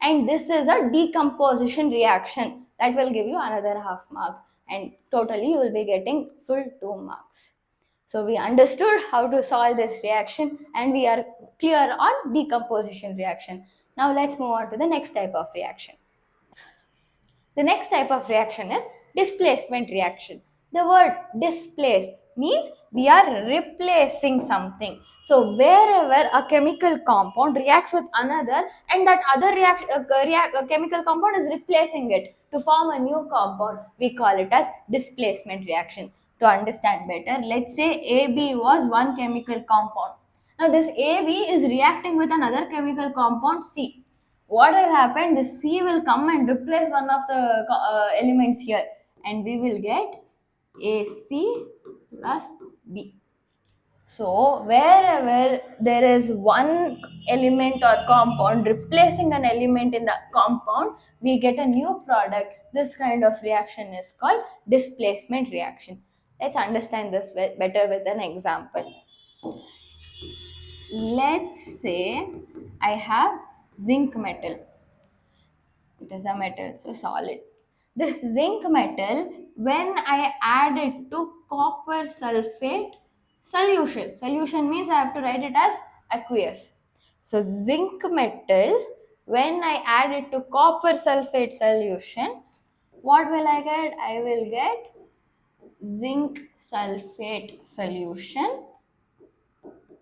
And this is a decomposition reaction. That will give you another half marks. And totally you will be getting full 2 marks. So we understood how to solve this reaction and we are clear on decomposition reaction. Now let's move on to the next type of reaction. The next type of reaction is displacement reaction. The word displace means we are replacing something. So wherever a chemical compound reacts with another and that other chemical compound is replacing it to form a new compound, we call it as displacement reaction. To understand better, let's say AB was one chemical compound. Now this AB is reacting with another chemical compound C. What will happen? This C will come and replace one of the elements here, and we will get AC plus B. So wherever there is one element or compound replacing an element in the compound, we get a new product. This kind of reaction is called displacement reaction. Let's understand this better with an example. Let's say I have zinc metal. It is a metal, so solid. This zinc metal, when I add it to copper sulfate solution means I have to write it as aqueous. So zinc metal, when I add it to copper sulfate solution, what will I get? I will get zinc sulfate solution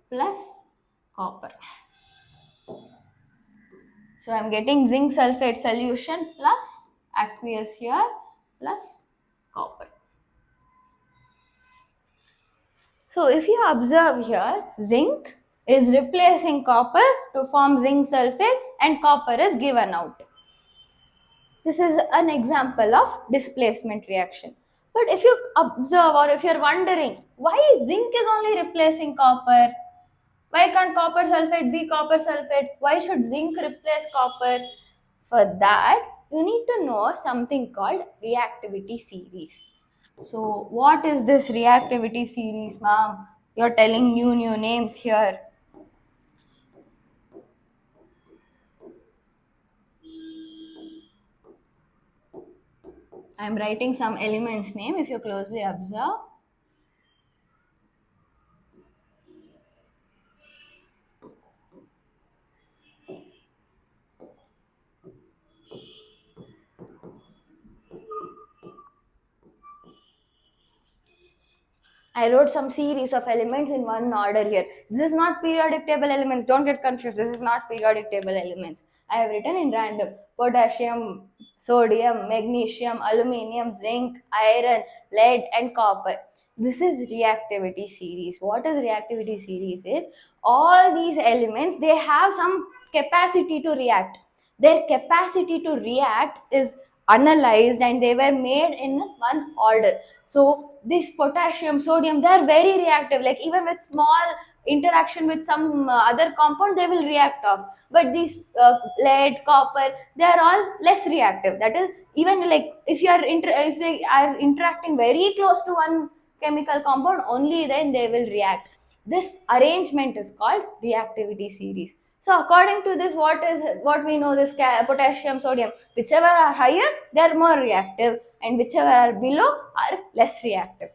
plus copper. So I'm getting zinc sulfate solution plus aqueous here plus copper. So if you observe here, zinc is replacing copper to form zinc sulfate and copper is given out. This is an example of displacement reaction. But if you observe or if you're wondering, why zinc is only replacing copper? Why can't copper sulfate be copper sulfate? Why should zinc replace copper? For that, you need to know something called reactivity series. So, what is this reactivity series, ma'am? You're telling new names here. I'm writing some element's name if you closely observe. I wrote some series of elements in one order here. This is not periodic table elements. Don't get confused. This is not periodic table elements. I have written in random. Potassium, sodium, magnesium, aluminium, zinc, iron, lead and copper. This is reactivity series. What is reactivity series is all these elements, they have some capacity to react. Their capacity to react is analyzed and they were made in one order. So this potassium, sodium, they are very reactive. Like even with small interaction with some other compound, they will react off. But these lead, copper, they are all less reactive. That is, even like if if they are interacting very close to one chemical compound, only then they will react. This arrangement is called reactivity series. So according to this, what we know, this potassium, sodium, whichever are higher, they are more reactive, and whichever are below are less reactive.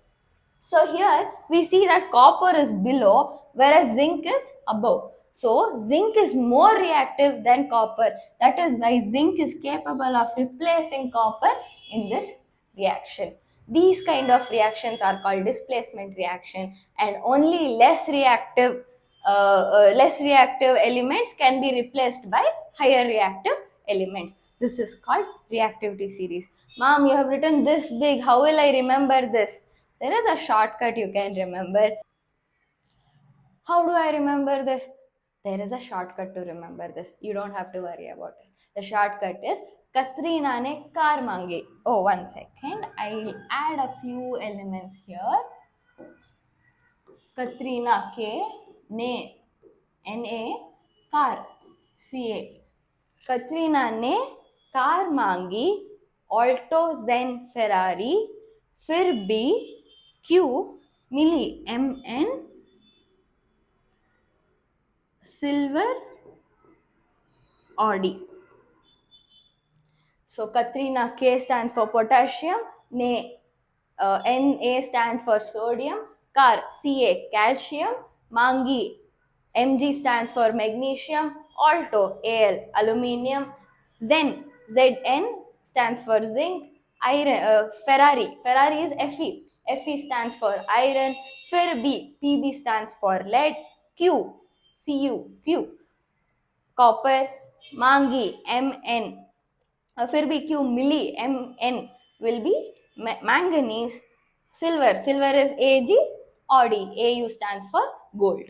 So here we see that copper is below, whereas zinc is above. So zinc is more reactive than copper. That is why zinc is capable of replacing copper in this reaction. These kind of reactions are called displacement reaction, and only less reactive elements can be replaced by higher reactive elements. This is called reactivity series. Mom, you have written this big. How will I remember this? There is a shortcut you can remember. How do I remember this? There is a shortcut to remember this. You don't have to worry about it. The shortcut is Katrina ne car mangi. Oh, 1 second. I'll add a few elements here. Katrina K ne NA car CA. Katrina ने car मांगी, Alto जेन Ferrari, फिर भी क्यों मिली MN silver Audi. So Katrina K stands for potassium, Na stands for sodium, car Ca calcium, mangi Mg stands for magnesium, alto Al aluminium, Zen Zn stands for zinc, iron Ferrari is Fe stands for iron, Fir B Pb stands for lead, Cu copper, mangi Mn, फिर भी क्यों मिली Mn will be manganese, silver is Ag, Audi Au stands for gold.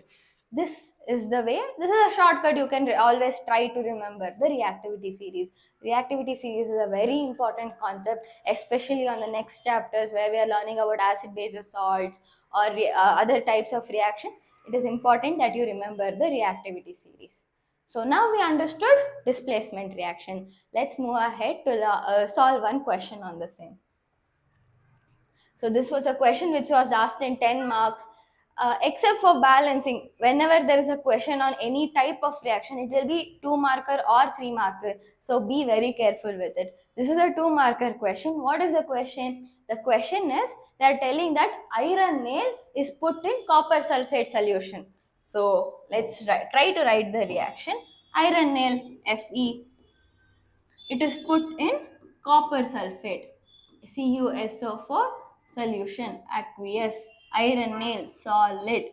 This is the way, this is a shortcut you can always try to remember the reactivity series. Reactivity series is a very important concept, especially on the next chapters where we are learning about acid bases salts or other types of reaction. It is important that you remember the reactivity series. So now we understood displacement reaction. Let's move ahead to solve one question on the same. So this was a question which was asked in 10 marks. Except for balancing, whenever there is a question on any type of reaction, it will be 2 marker or 3 marker. So be very careful with it. This is a 2 marker question. What is the question? The question is, they are telling that iron nail is put in copper sulfate solution. So let's try to write the reaction. Iron nail Fe, it is put in copper sulfate CuSO4 solution, aqueous, iron nail solid.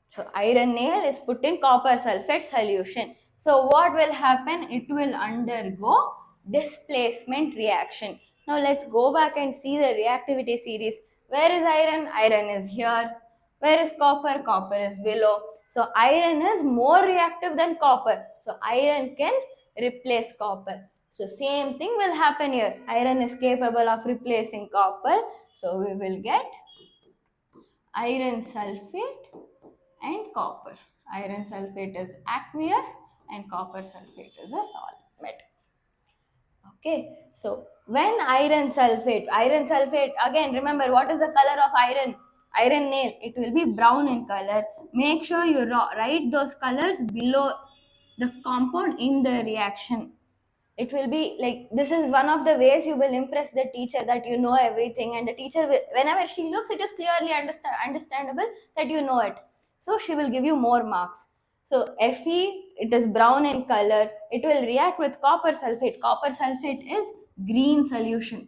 So iron nail is put in copper sulfate solution. So what will happen? It will undergo displacement reaction. Now let's go back and see the reactivity series. Where is iron? Iron is here. Where is copper? Copper is below. So iron is more reactive than copper. So iron can replace copper. So same thing will happen here. Iron is capable of replacing copper. So we will get iron sulfate and copper. Iron sulfate is aqueous and copper sulfate is a solid. Okay, so when iron sulfate, again remember what is the color of iron? Iron nail, it will be brown in color. Make sure you write those colors below the compound in the reaction. It will be like, this is one of the ways you will impress the teacher that you know everything, and the teacher will, whenever she looks, it is clearly understandable that you know it. So she will give you more marks. So Fe, it is brown in color. It will react with copper sulfate. Copper sulfate is green solution.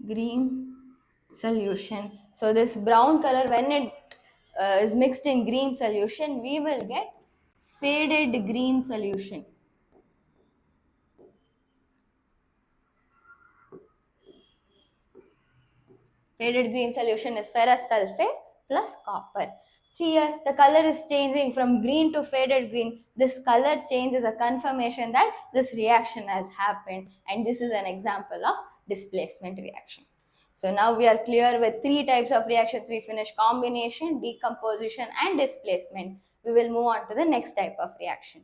Green solution. So this brown color, when it is mixed in green solution, we will get faded green solution. Faded green solution is ferrous sulfate plus copper. See here, the color is changing from green to faded green. This color change is a confirmation that this reaction has happened, and this is an example of displacement reaction. So now we are clear with 3 types of reactions. We finished combination, decomposition and displacement. We will move on to the next type of reaction.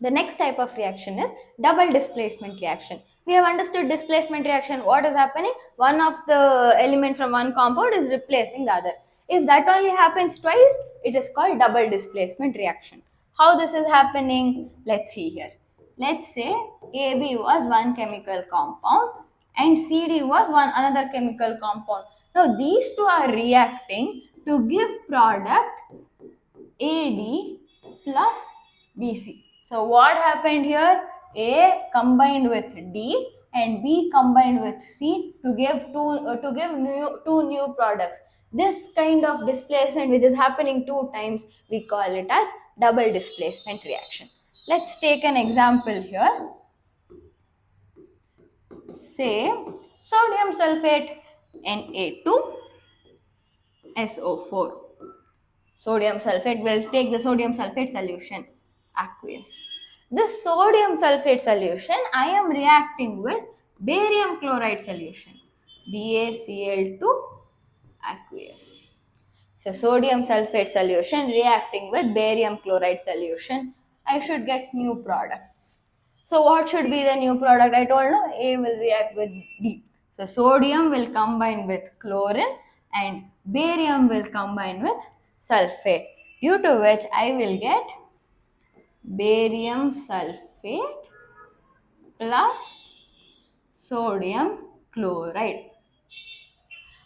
The next type of reaction is double displacement reaction. We have understood displacement reaction. What is happening? One of the element from one compound is replacing the other. If that only happens twice, it is called double displacement reaction. How this is happening? Let's see here. Let's say AB was one chemical compound and CD was another chemical compound. Now these two are reacting to give product AD plus BC. So what happened here? A combined with D and B combined with C to give two new products. This kind of displacement, which is happening 2 times, we call it as double displacement reaction. Let's take an example here. Say Sodium sulfate Na2SO4. Sodium sulfate will take the sodium sulfate solution, aqueous. This sodium sulfate solution I am reacting with barium chloride solution, BaCl2, aqueous. So sodium sulfate solution reacting with barium chloride solution, I should get new products. So what should be the new product? I told no, A will react with D. So sodium will combine with chlorine and barium will combine with sulfate, due to which I will get barium sulfate plus sodium chloride.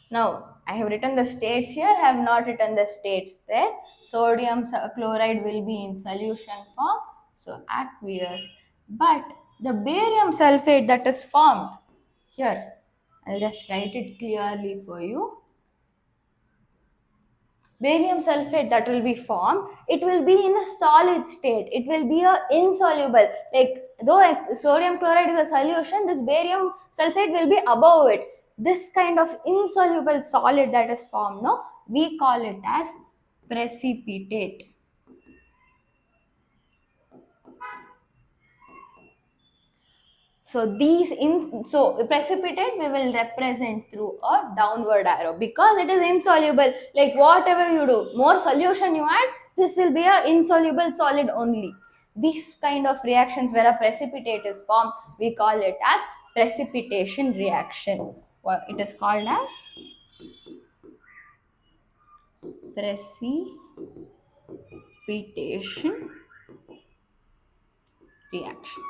Now, I have written the states here, I have not written the states there. Sodium chloride will be in solution form, so aqueous. But the barium sulfate that is formed here, I'll just write it clearly for you. Barium sulfate that will be formed, it will be in a solid state. It will be a insoluble. Like though sodium chloride is a solution, this barium sulfate will be above it. This kind of insoluble solid that is formed, no, we call it as precipitate. So precipitate we will represent through a downward arrow because it is insoluble. Like whatever you do, more solution you add, this will be a insoluble solid only. These kind of reactions where a precipitate is formed, we call it as precipitation reaction. Well, it is called as precipitation reaction.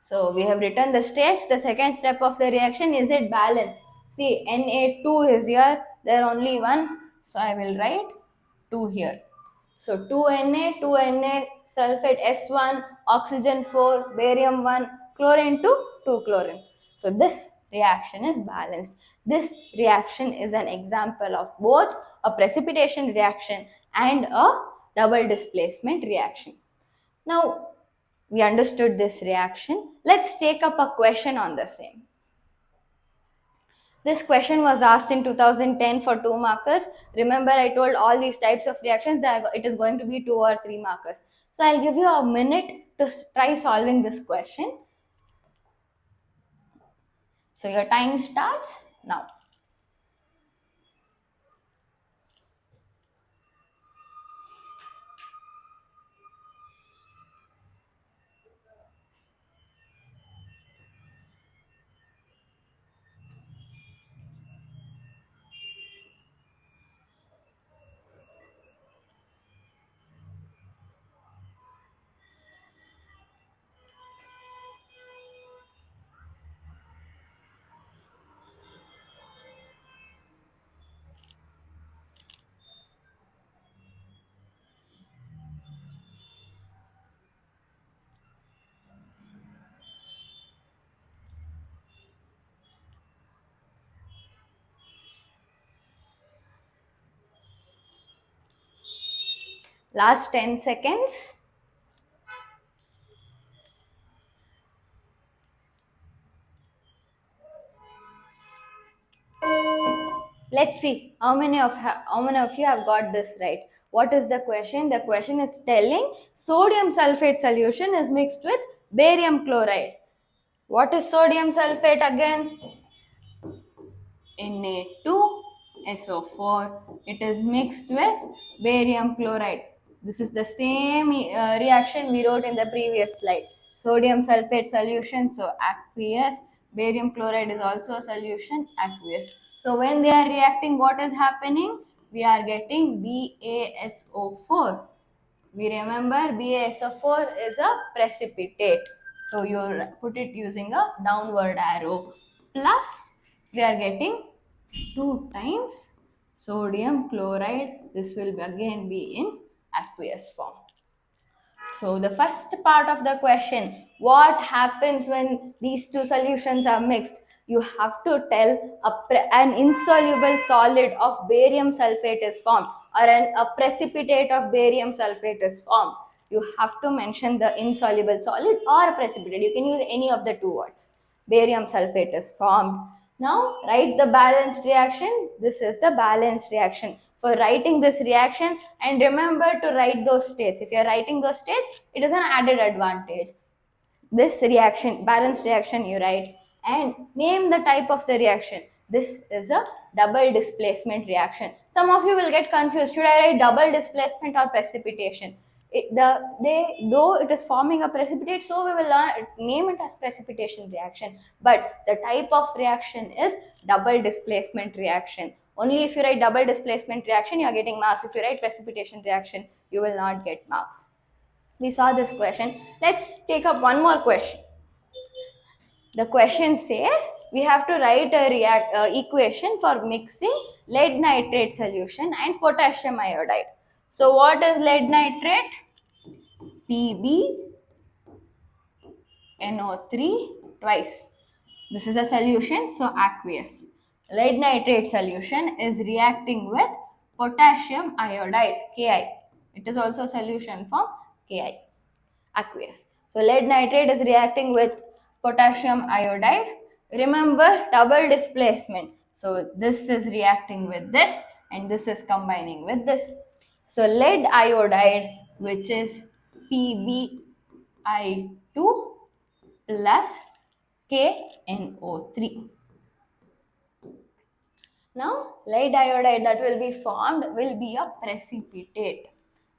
So we have written the states. The second step of the reaction, is it balanced? See, Na2 is here, there only one, so I will write 2 here. So 2Na, 2Na, sulfate S1, oxygen 4, barium 1, chlorine 2, 2 chlorine. So this reaction is balanced. This reaction is an example of both a precipitation reaction and a double displacement reaction. Now, we understood this reaction. Let's take up a question on the same. This question was asked in 2010 for 2 markers. Remember, I told all these types of reactions that it is going to be 2 or 3 markers. So I'll give you a minute to try solving this question. So your time starts now. Last 10 seconds. Let's see how many of you have got this right. What is the question? The question is telling sodium sulfate solution is mixed with barium chloride. What is sodium sulfate again? Na2SO4. It is mixed with barium chloride. This is the same reaction we wrote in the previous slide. Sodium sulfate solution, so aqueous. Barium chloride is also a solution, aqueous. So when they are reacting, what is happening? We are getting BaSO4. We remember BaSO4 is a precipitate. So you put it using a downward arrow. Plus, we are getting 2 times sodium chloride. This will again be in aqueous form. So the first part of the question, what happens when these two solutions are mixed? You have to tell an insoluble solid of barium sulfate is formed or a precipitate of barium sulfate is formed. You have to mention the insoluble solid or precipitate. You can use any of the 2 words. barium sulfate is formed. Now write the balanced reaction. This is the balanced reaction. For writing this reaction, and remember to write those states. If you are writing those states, it is an added advantage. This reaction, balanced reaction you write, and name the type of the reaction. This is a double displacement reaction. Some of you will get confused. Should I write double displacement or precipitation? Though it is forming a precipitate, so we will name it as precipitation reaction. But the type of reaction is double displacement reaction. Only if you write double displacement reaction, you are getting marks. If you write precipitation reaction, you will not get marks. We saw this question. Let's take up one more question. The question says we have to write a equation for mixing lead nitrate solution and potassium iodide. So what is lead nitrate? PbNO3 twice. This is a solution, so aqueous. Lead nitrate solution is reacting with potassium iodide, Ki. It is also a solution form, Ki, aqueous. So lead nitrate is reacting with potassium iodide. Remember double displacement. So this is reacting with this and this is combining with this. So lead iodide, which is PbI2 plus KNO3. Now lead iodide that will be formed will be a precipitate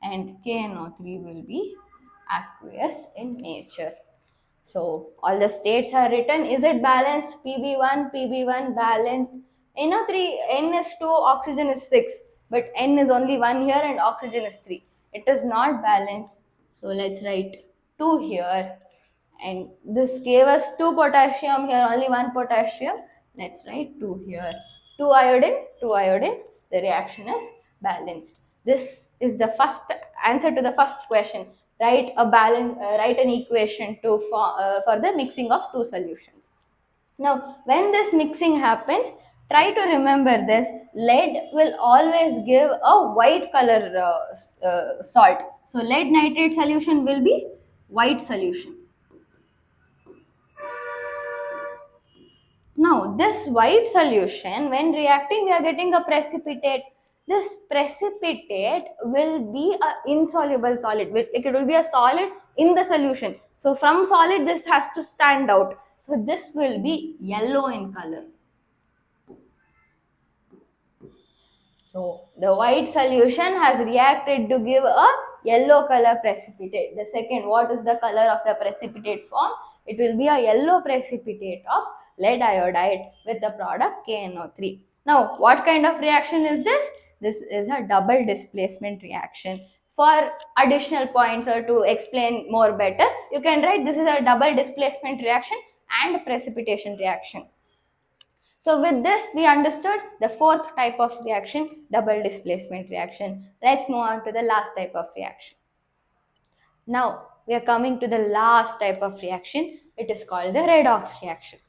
and KNO3 will be aqueous in nature. So all the states are written. Is it balanced? Pb1 balanced. NO3, N is 2, oxygen is 6. But N is only 1 here and oxygen is 3. It is not balanced. So let's write 2 here. And this gave us 2 potassium here, only 1 potassium. Let's write 2 here. 2 iodine. The reaction is balanced. This is the first answer to the first question. Write an equation for the mixing of two solutions. Now, when this mixing happens, try to remember this. Lead will always give a white color salt. So, lead nitrate solution will be white solution. Now, this white solution, when reacting, we are getting a precipitate. This precipitate will be an insoluble solid. It will be a solid in the solution. So, from solid, this has to stand out. So, this will be yellow in color. So, the white solution has reacted to give a yellow color precipitate. The second, what is the color of the precipitate form? It will be a yellow precipitate of lead iodide with the product KNO3. Now, what kind of reaction is this? This is a double displacement reaction. For additional points or to explain more better, you can write this is a double displacement reaction and precipitation reaction. So with this, we understood the fourth type of reaction, double displacement reaction. Let's move on to the last type of reaction. Now, we are coming to the last type of reaction. It is called the redox reaction.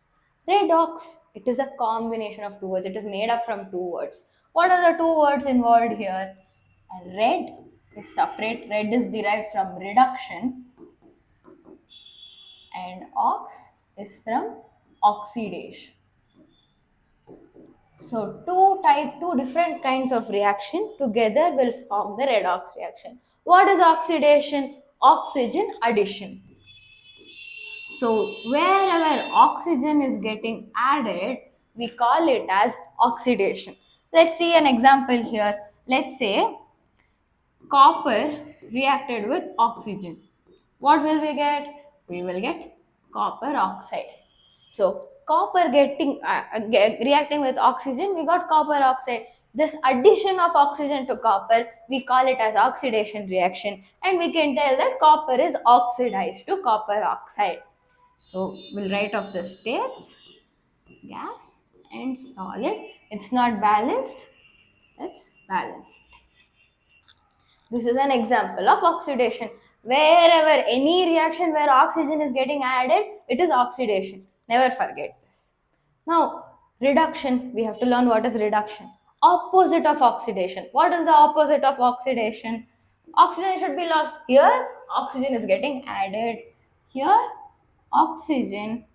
Redox, it is a combination of two words. It is made up from two words. What are the two words involved here? Red is separate. Red is derived from reduction. And ox is from oxidation. So two different kinds of reaction together will form the redox reaction. What is oxidation? Oxygen addition. So wherever oxygen is getting added, we call it as oxidation. Let's see an example here. Let's say copper reacted with oxygen. What will we get? We will get copper oxide. So copper reacting with oxygen, we got copper oxide. This addition of oxygen to copper, we call it as oxidation reaction, and we can tell that copper is oxidized to copper oxide. So we'll write off the states, gas and solid. It's not balanced, it's balanced. This is an example of oxidation. Wherever any reaction where oxygen is getting added, it is oxidation. Never forget this. Now, reduction, we have to learn what is reduction. Opposite of oxidation. What is the opposite of oxidation? Oxygen should be lost. Here, oxygen is getting added. Here, oxygen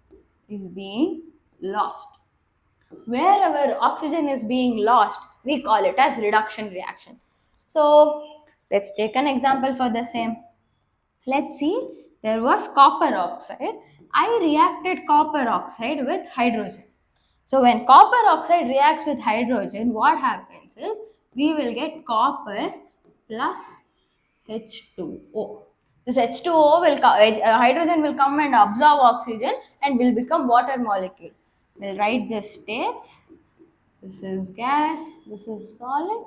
is being lost. Wherever oxygen is being lost, we call it as reduction reaction. So let's take an example for the same. Let's see, there was copper oxide. I reacted copper oxide with hydrogen. So when copper oxide reacts with hydrogen, what happens is we will get copper plus H2O. This H2O will hydrogen will come and absorb oxygen and will become water molecule. We'll write this states. This is gas, this is solid,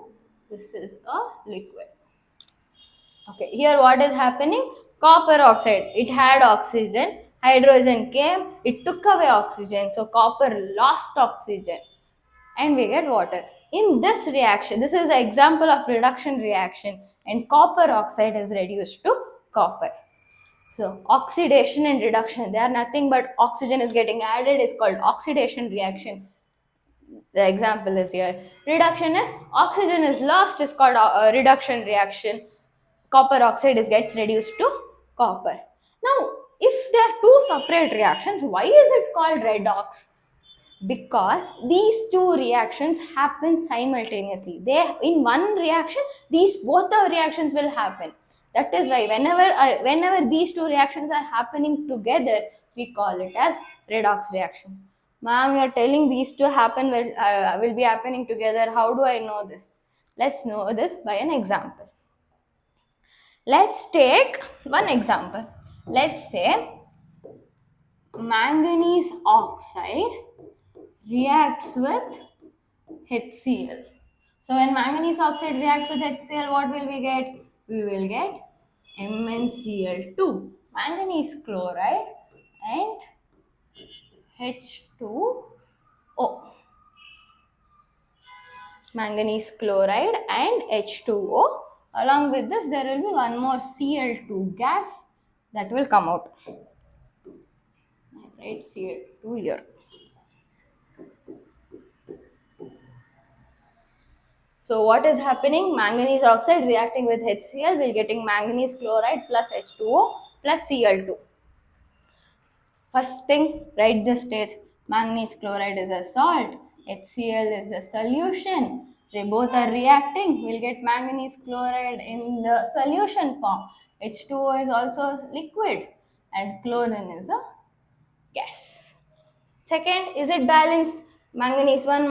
this is a liquid. Okay, here what is happening? Copper oxide, it had oxygen, hydrogen came, it took away oxygen, so copper lost oxygen and we get water. In this reaction, this is an example of reduction reaction and copper oxide is reduced to copper. So oxidation and reduction, they are nothing but oxygen is getting added, is called oxidation reaction. The example is here. Reduction is oxygen is lost, is called a reduction reaction. Copper oxide gets reduced to copper. Now, if there are two separate reactions, why is it called redox? Because these two reactions happen simultaneously. They in one reaction, these both the reactions will happen. That is why whenever these two reactions are happening together, we call it as redox reaction. Ma'am, you are telling these two will be happening together. How do I know this? Let's know this by an example. Let's take one example. Let's say manganese oxide reacts with HCl. So when manganese oxide reacts with HCl, what will we get? We will get MnCl2, manganese chloride and H2O. Manganese chloride and H2O. Along with this, there will be one more Cl2 gas that will come out. I write Cl2 here. So what is happening? Manganese oxide reacting with HCl, we're getting manganese chloride plus H2O plus Cl2. First thing, write the stage. Manganese chloride is a salt, HCl is a solution. They both are reacting. We'll get manganese chloride in the solution form. H2O is also liquid and chlorine is a gas. Second, is it balanced? Manganese 1,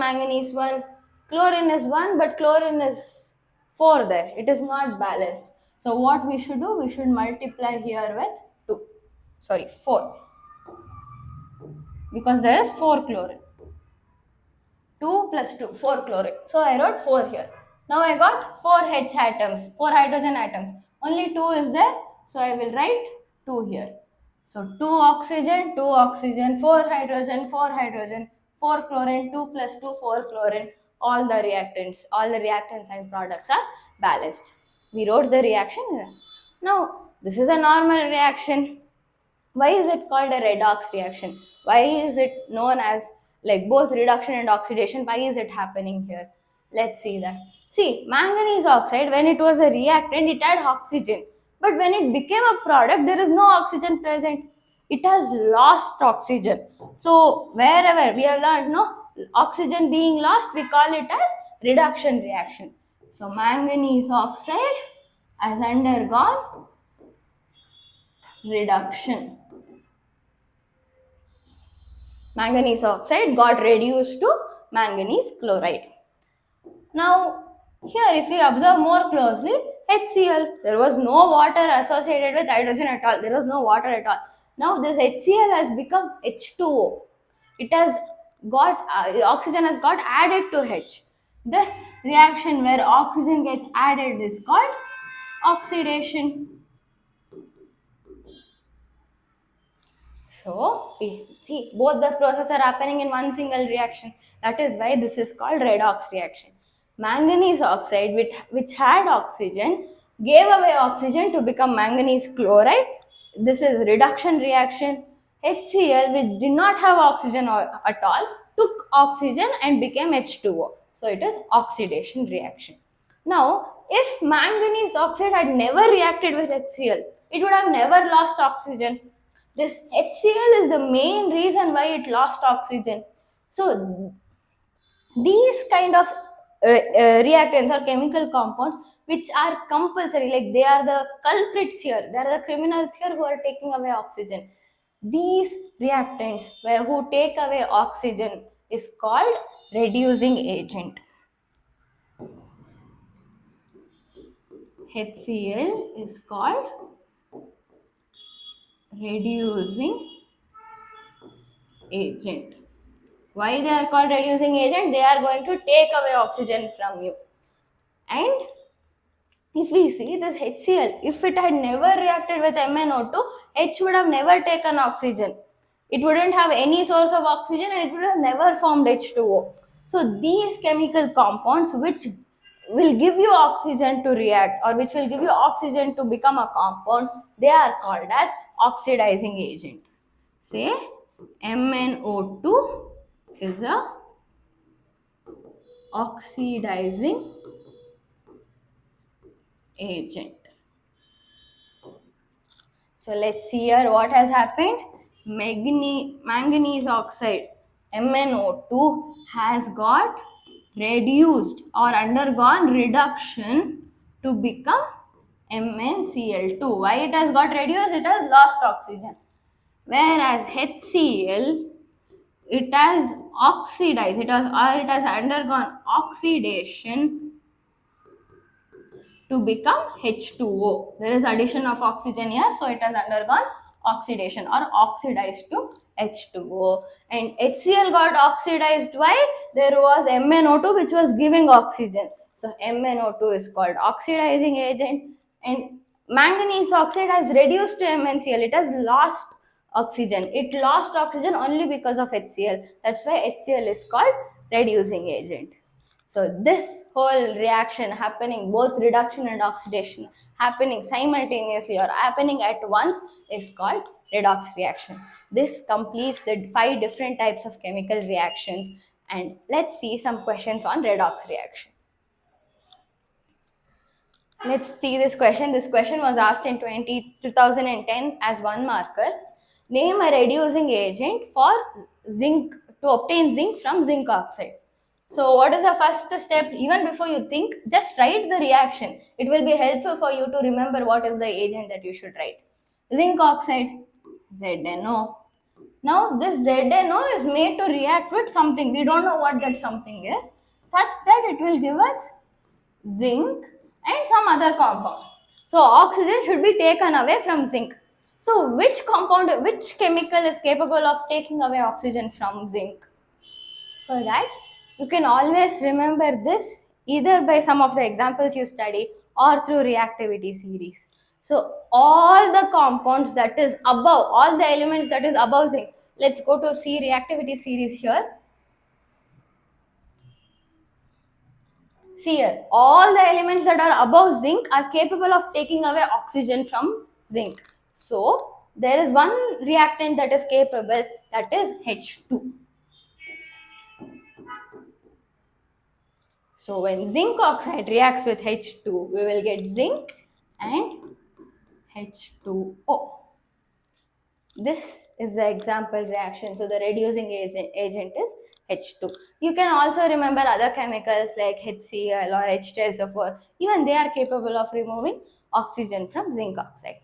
chlorine is 1, but chlorine is 4 there. It is not balanced. So what we should do? We should multiply here with 4. Because there is 4 chlorine. 2 plus 2, 4 chlorine. So I wrote 4 here. Now I got 4 H atoms, 4 hydrogen atoms. Only 2 is there. So I will write 2 here. So 2 oxygen, 4 hydrogen, 4 chlorine, 2 plus 2, 4 chlorine. All the reactants and products are balanced. We wrote the reaction here. Now, this is a normal reaction. Why is it called a redox reaction? Why is it known as like both reduction and oxidation? Why is it happening here? Let's see that. See, manganese oxide, when it was a reactant, it had oxygen. But when it became a product, there is no oxygen present. It has lost oxygen. So, wherever we have learned, no, oxygen being lost, we call it as reduction reaction. So, manganese oxide has undergone reduction. Manganese oxide got reduced to manganese chloride. Now, here if we observe more closely, HCl, there was no water associated with hydrogen at all. There was no water at all. Now this HCl has become H2O. It has got, oxygen has got added to H. This reaction where oxygen gets added is called oxidation. So, see, both the processes are happening in one single reaction. That is why this is called redox reaction. Manganese oxide, which had oxygen, gave away oxygen to become manganese chloride. This is reduction reaction. HCl, which did not have oxygen at all, took oxygen and became H2O. So, it is oxidation reaction. Now, if manganese oxide had never reacted with HCl, it would have never lost oxygen. This HCl is the main reason why it lost oxygen. So these kind of reactants or chemical compounds which are compulsory, like they are the culprits here, they are the criminals here who are taking away oxygen. These reactants who take away oxygen is called reducing agent. HCl is called reducing agent. Why they are called reducing agent? They are going to take away oxygen from you. And if we see this HCl, if it had never reacted with MnO2, H would have never taken oxygen. It wouldn't have any source of oxygen and it would have never formed H2O. So these chemical compounds which will give you oxygen to react or which will give you oxygen to become a compound, they are called as oxidizing agent. Say MnO2 is a oxidizing agent. So let's see here what has happened. Manganese oxide MnO2 has got reduced or undergone reduction to become MnCl2. Why it has got reduced? It has lost oxygen. Whereas HCl, it has oxidized, it has undergone oxidation to become H2O. There is addition of oxygen here, so it has undergone oxidation or oxidized to H2O. And HCl got oxidized. Why? There was MnO2 which was giving oxygen. So MnO2 is called oxidizing agent. And manganese oxide has reduced to MnCl. It has lost oxygen. It lost oxygen only because of HCl. That's why HCl is called reducing agent. So this whole reaction happening, both reduction and oxidation happening simultaneously or happening at once is called redox reaction. This completes the 5 different types of chemical reactions, and let's see some questions on redox reaction. Let's see this question. This question was asked in 2010 as 1 marker. Name a reducing agent for zinc to obtain zinc from zinc oxide. So what is the first step? Even before you think, just write the reaction. It will be helpful for you to remember what is the agent that you should write. Zinc oxide, ZNO. Now this ZNO is made to react with something. We don't know what that something is, such that it will give us zinc and some other compound. So oxygen should be taken away from zinc. So which compound, which chemical is capable of taking away oxygen from zinc? For that, you can always remember this either by some of the examples you study or through reactivity series. So all the compounds that is above, all the elements that is above zinc, let's go to see reactivity series here. See here, all the elements that are above zinc are capable of taking away oxygen from zinc. So there is one reactant that is capable, that is H2. So when zinc oxide reacts with H2, we will get zinc and H2O. This is the example reaction. So the reducing agent is H2. You can also remember other chemicals like HCl or H2SO4. Even they are capable of removing oxygen from zinc oxide.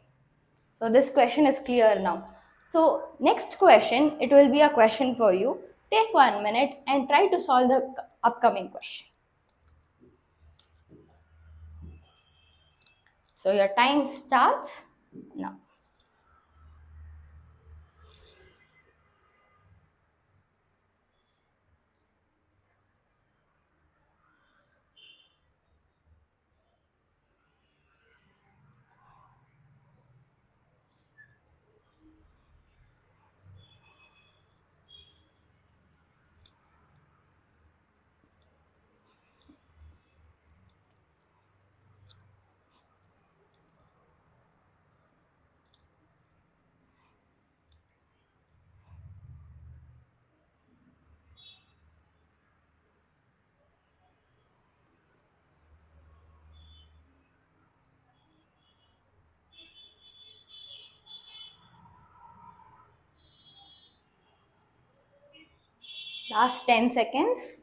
So this question is clear now. So next question, it will be a question for you. Take 1 minute and try to solve the upcoming question. So your time starts now. Last 10 seconds.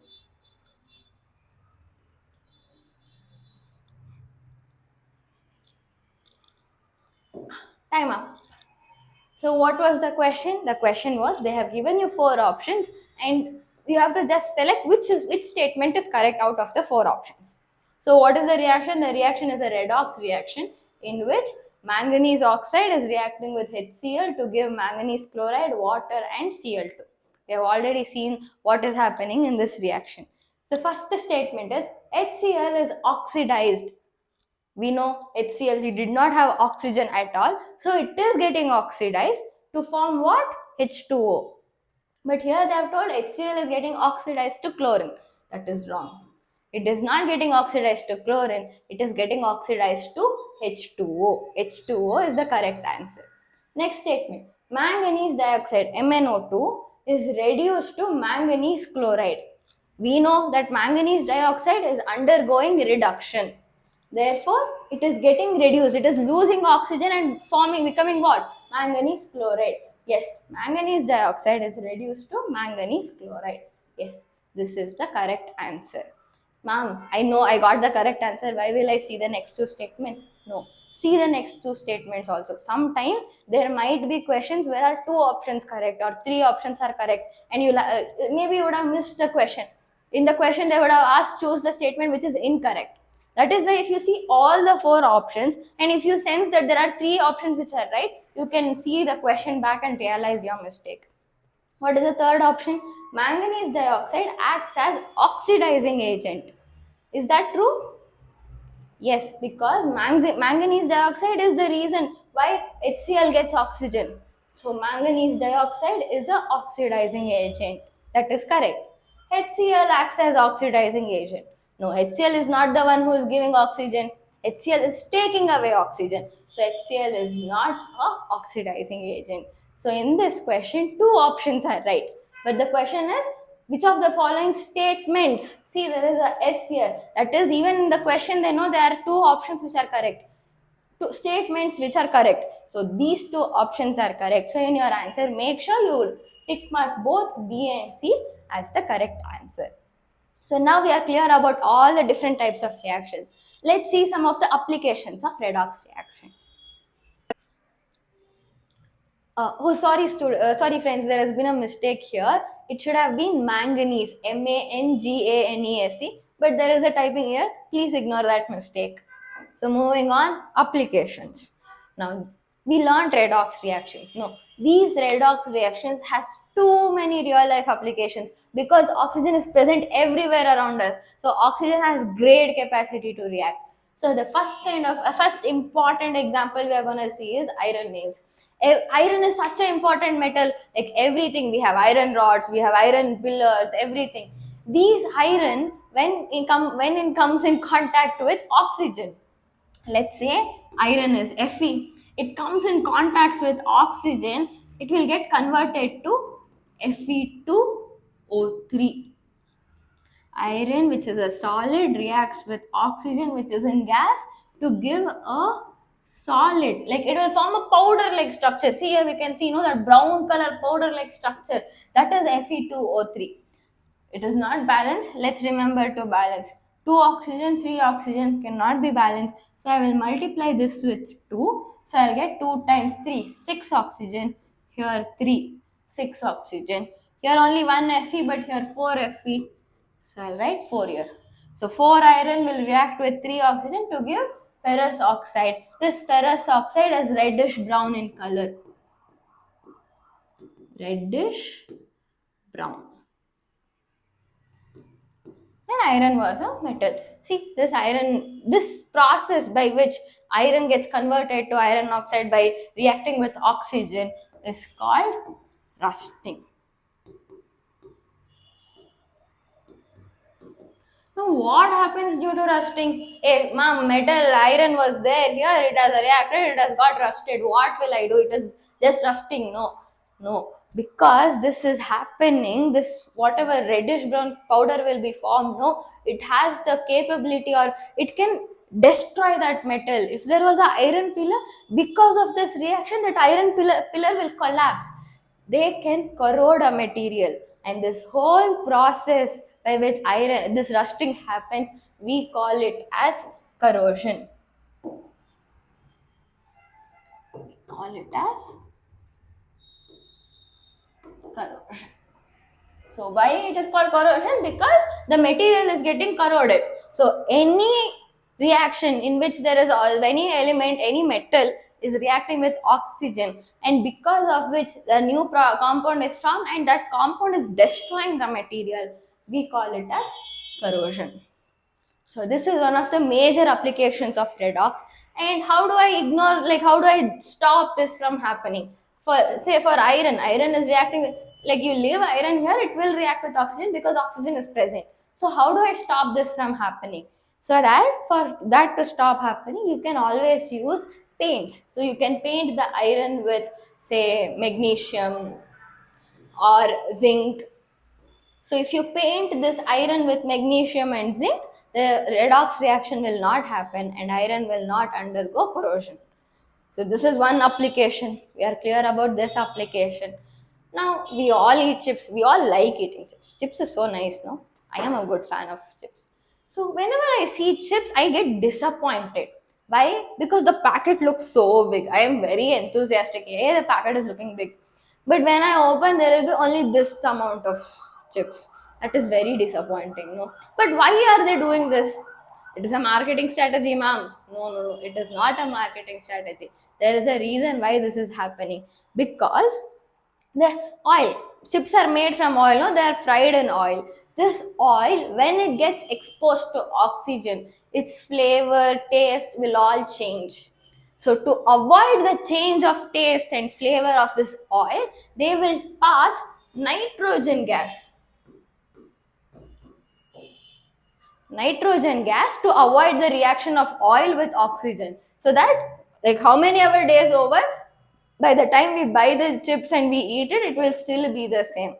Time up. So what was the question? The question was, they have given you 4 options and you have to just select which statement is correct out of the 4 options. So what is the reaction? The reaction is a redox reaction in which manganese oxide is reacting with HCl to give manganese chloride, water and Cl2. We have already seen what is happening in this reaction. The first statement is HCl is oxidized. We know HCl did not have oxygen at all, so it is getting oxidized to form what? H2O. But here they have told HCl is getting oxidized to chlorine. That is wrong. It is not getting oxidized to chlorine, it is getting oxidized to H2O. H2O is the correct answer. Next statement, manganese dioxide MnO2 is reduced to manganese chloride. We know that manganese dioxide is undergoing reduction. Therefore, it is getting reduced. It is losing oxygen and becoming what? Manganese chloride. Yes, manganese dioxide is reduced to manganese chloride. Yes, this is the correct answer. Ma'am, I know I got the correct answer. Why will I see the next 2 statements? No. See the next 2 statements also. Sometimes there might be questions where are 2 options correct or 3 options are correct, and maybe you would have missed the question. In the question, they would have asked choose the statement which is incorrect. That is why if you see all the 4 options and if you sense that there are 3 options which are right, you can see the question back and realize your mistake. What is the third option? Manganese dioxide acts as oxidizing agent. Is that true? Yes, because manganese dioxide is the reason why HCl gets oxygen. So manganese dioxide is a oxidizing agent. That is correct. HCl acts as oxidizing agent. No, HCl is not the one who is giving oxygen. HCl is taking away oxygen. So HCl is not a oxidizing agent. So in this question, 2 options are right. But the question is, which of the following statements? See, there is a S here. That is, even in the question, they know there are 2 options which are correct. 2 statements which are correct. So these 2 options are correct. So in your answer, make sure you tick mark both B and C as the correct answer. So now we are clear about all the different types of reactions. Let's see some of the applications of redox reaction. Sorry friends, there has been a mistake here. It should have been manganese, Manganese, but there is a typing here. Please ignore that mistake. So moving on, applications. Now we learned redox reactions. No, these redox reactions has too many real life applications because oxygen is present everywhere around us. So oxygen has great capacity to react. So the first important example we are going to see is iron nails. Iron is such an important metal. Like everything, we have iron rods, we have iron pillars, everything. These iron, when it comes in contact with oxygen, let's say iron is Fe, it comes in contact with oxygen, it will get converted to Fe2O3. Iron, which is a solid, reacts with oxygen, which is in gas, to give a solid, like it will form a powder like structure. See here we can see, that brown color powder like structure, that is Fe2O3. It is not balanced. Let's remember to balance. 2 oxygen, 3 oxygen cannot be balanced. So I will multiply this with 2. So I'll get 2 times 3, 6 oxygen. Here 3, 6 oxygen. Here only 1 Fe, but here 4 Fe. So I'll write 4 here. So 4 iron will react with 3 oxygen to give ferrous oxide. This ferrous oxide is reddish brown in color. Reddish brown. And iron was a metal. See, this process by which iron gets converted to iron oxide by reacting with oxygen is called rusting. Now, what happens due to rusting? If metal iron was there, here it has reacted, it has got rusted. What will I do? It is just rusting. No. Because this is happening, this whatever reddish brown powder will be formed, it has the capability, or it can destroy that metal. If there was an iron pillar, because of this reaction, that iron pillar will collapse. they can corrode a material, and this whole process by which iron this rusting happens, we call it as corrosion. We call it as corrosion. So why it is called corrosion? Because the material is getting corroded. So any reaction in which there is any element, any metal is reacting with oxygen, and because of which the new compound is formed and that compound is destroying the material, we call it as corrosion. So this is one of the major applications of redox. And how do I ignore, like how do I stop this from happening? For say for iron, iron is reacting with, like you leave iron here, it will react with oxygen because oxygen is present. So how do I stop this from happening? So that for that to stop happening, you can always use paints. So you can paint the iron with say magnesium or zinc. So if you paint this iron with magnesium and zinc, the redox reaction will not happen and iron will not undergo corrosion. So this is one application. We are clear about this application. Now we all eat chips. We all like eating chips. Chips is so nice, no? I am a good fan of chips. So whenever I see chips, I get disappointed. Why? Because the packet looks so big. I am very enthusiastic. Hey, the packet is looking big. But when I open, there will be only this amount of chips. That is very disappointing, no? But why are they doing this? It is a marketing strategy, ma'am. No, no, no. It is not a marketing strategy. There is a reason why this is happening. Because the oil, chips are made from oil, no? They are fried in oil. This oil, when it gets exposed to oxygen, its flavor, taste will all change. So to avoid the change of taste and flavor of this oil, they will pass nitrogen gas. Nitrogen gas to avoid the reaction of oil with oxygen. So that, like how many ever days over, by the time we buy the chips and we eat it, it will still be the same.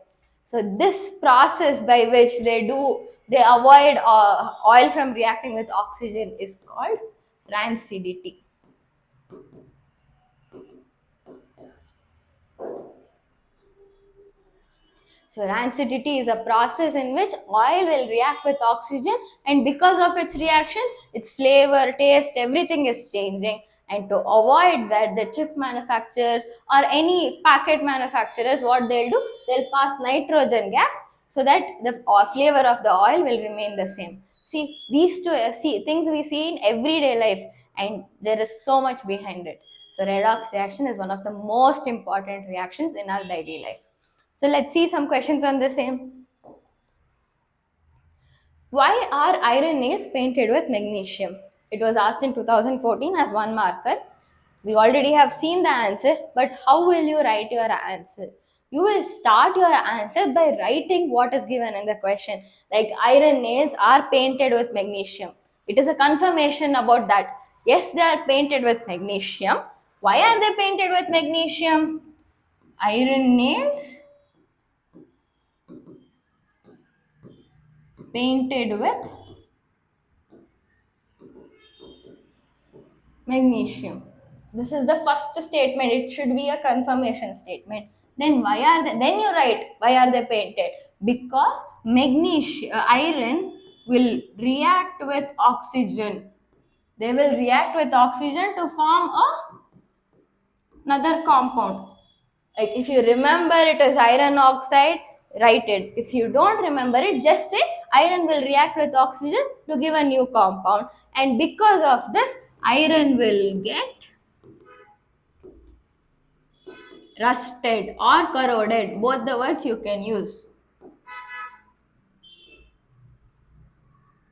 So this process by which they avoid oil from reacting with oxygen is called rancidity. So rancidity is a process in which oil will react with oxygen, and because of its reaction, its flavor, taste, everything is changing. And to avoid that, the chip manufacturers or any packet manufacturers, what they'll do, they'll pass nitrogen gas so that the flavor of the oil will remain the same. See, these two things we see in everyday life, and there is so much behind it. So redox reaction is one of the most important reactions in our daily life. So let's see some questions on the same. Why are iron nails painted with magnesium? It was asked in 2014 as one marker. We already have seen the answer, but how will you write your answer? You will start your answer by writing what is given in the question. Like iron nails are painted with magnesium. It is a confirmation about that. Yes, they are painted with magnesium. Why are they painted with magnesium? Iron nails painted with magnesium. This is the first statement. It should be a confirmation statement. Then why are they? Then you write why are they painted? Because magnesium, iron will react with oxygen. They will react with oxygen to form another compound. Like if you remember it is iron oxide, write it. If you don't remember it, just say iron will react with oxygen to give a new compound, and because of this, iron will get rusted or corroded. Both the words you can use.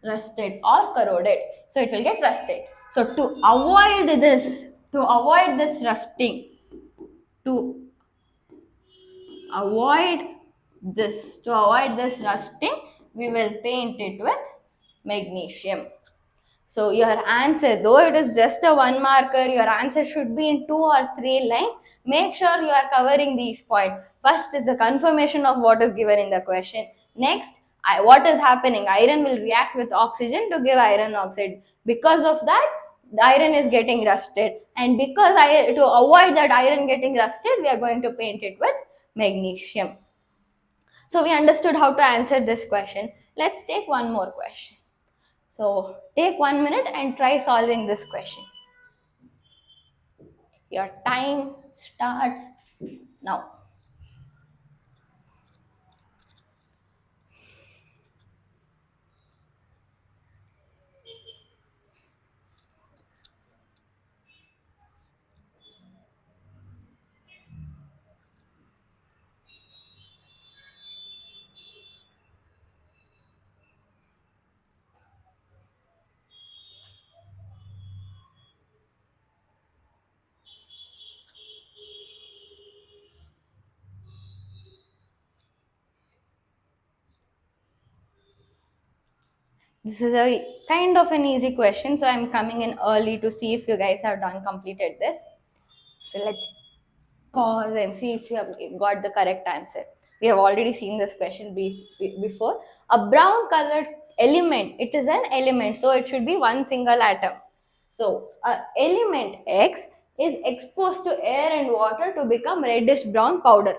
Rusted or corroded. So it will get rusted. So to avoid this rusting, to avoid this rusting, we will paint it with magnesium. So your answer, though it is just a one marker, your answer should be in 2 or 3 lines. Make sure you are covering these points. First is the confirmation of what is given in the question. Next, what is happening? Iron will react with oxygen to give iron oxide. Because of that, the iron is getting rusted. And because to avoid that iron getting rusted, we are going to paint it with magnesium. So we understood how to answer this question. Let's take one more question. So take 1 minute and try solving this question. Your time starts now. This is a kind of an easy question, so I'm coming in early to see if you guys have completed this. So let's pause and see if you have got the correct answer. We have already seen this question before. A brown colored element, it is an element, so it should be one single atom. So element X is exposed to air and water to become reddish brown powder.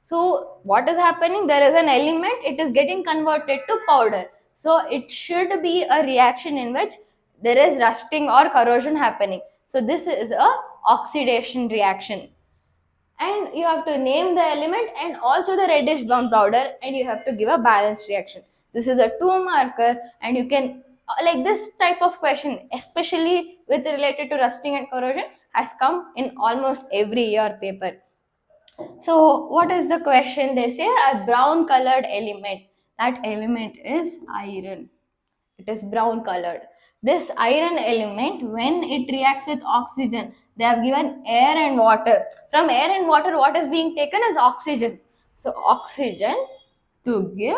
So what is happening? There is an element, it is getting converted to powder. So it should be a reaction in which there is rusting or corrosion happening. So this is a oxidation reaction. And you have to name the element and also the reddish brown powder, and you have to give a balanced reaction. This is a 2 marker, and you can like this type of question, especially with related to rusting and corrosion, has come in almost every year paper. So what is the question? They say a brown colored element. That element is iron. It is brown colored. This iron element, when it reacts with oxygen, they have given air and water. From air and water, what is being taken is oxygen. So oxygen to give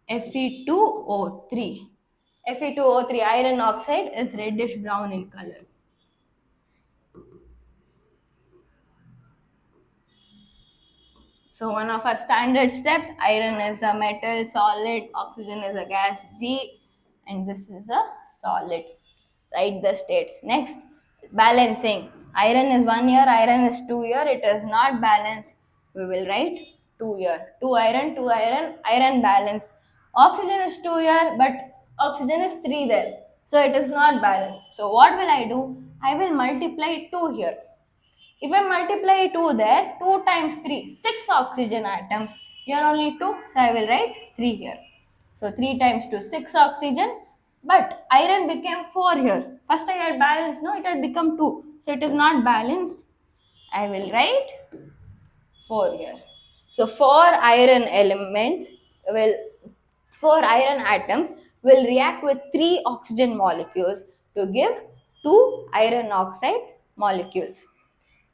Fe2O3. Fe2O3, iron oxide, is reddish brown in color. So one of our standard steps, iron is a metal solid, oxygen is a gas G, and this is a solid. Write the states. Next, balancing. Iron is 1 year, iron is 2 year. It is not balanced. We will write 2 year. 2 iron, 2 iron, iron balanced. Oxygen is 2 year, but oxygen is 3 there. So it is not balanced. So what will I do? I will multiply 2 here. If I multiply 2 there, 2 times 3, 6 oxygen atoms. Here only 2, so I will write 3 here. So 3 times 2, 6 oxygen. But iron became 4 here. First I had balanced, no, it had become 2. So it is not balanced. I will write 4 here. So 4 iron elements will, 4 iron atoms will react with 3 oxygen molecules to give 2 iron oxide molecules.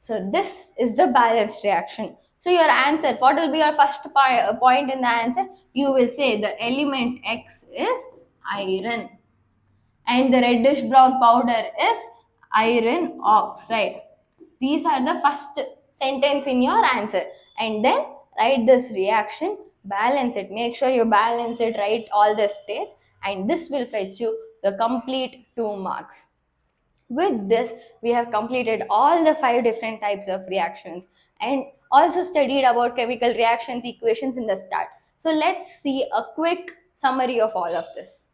So this is the balanced reaction. So your answer, what will be your first point in the answer? You will say the element X is iron and the reddish brown powder is iron oxide. These are the first sentence in your answer. And then write this reaction, balance it. Make sure you balance it, write all the states, and this will fetch you the complete 2 marks. With this, we have completed all the 5 different types of reactions and also studied about chemical reactions equations in the start. So let's see a quick summary of all of this.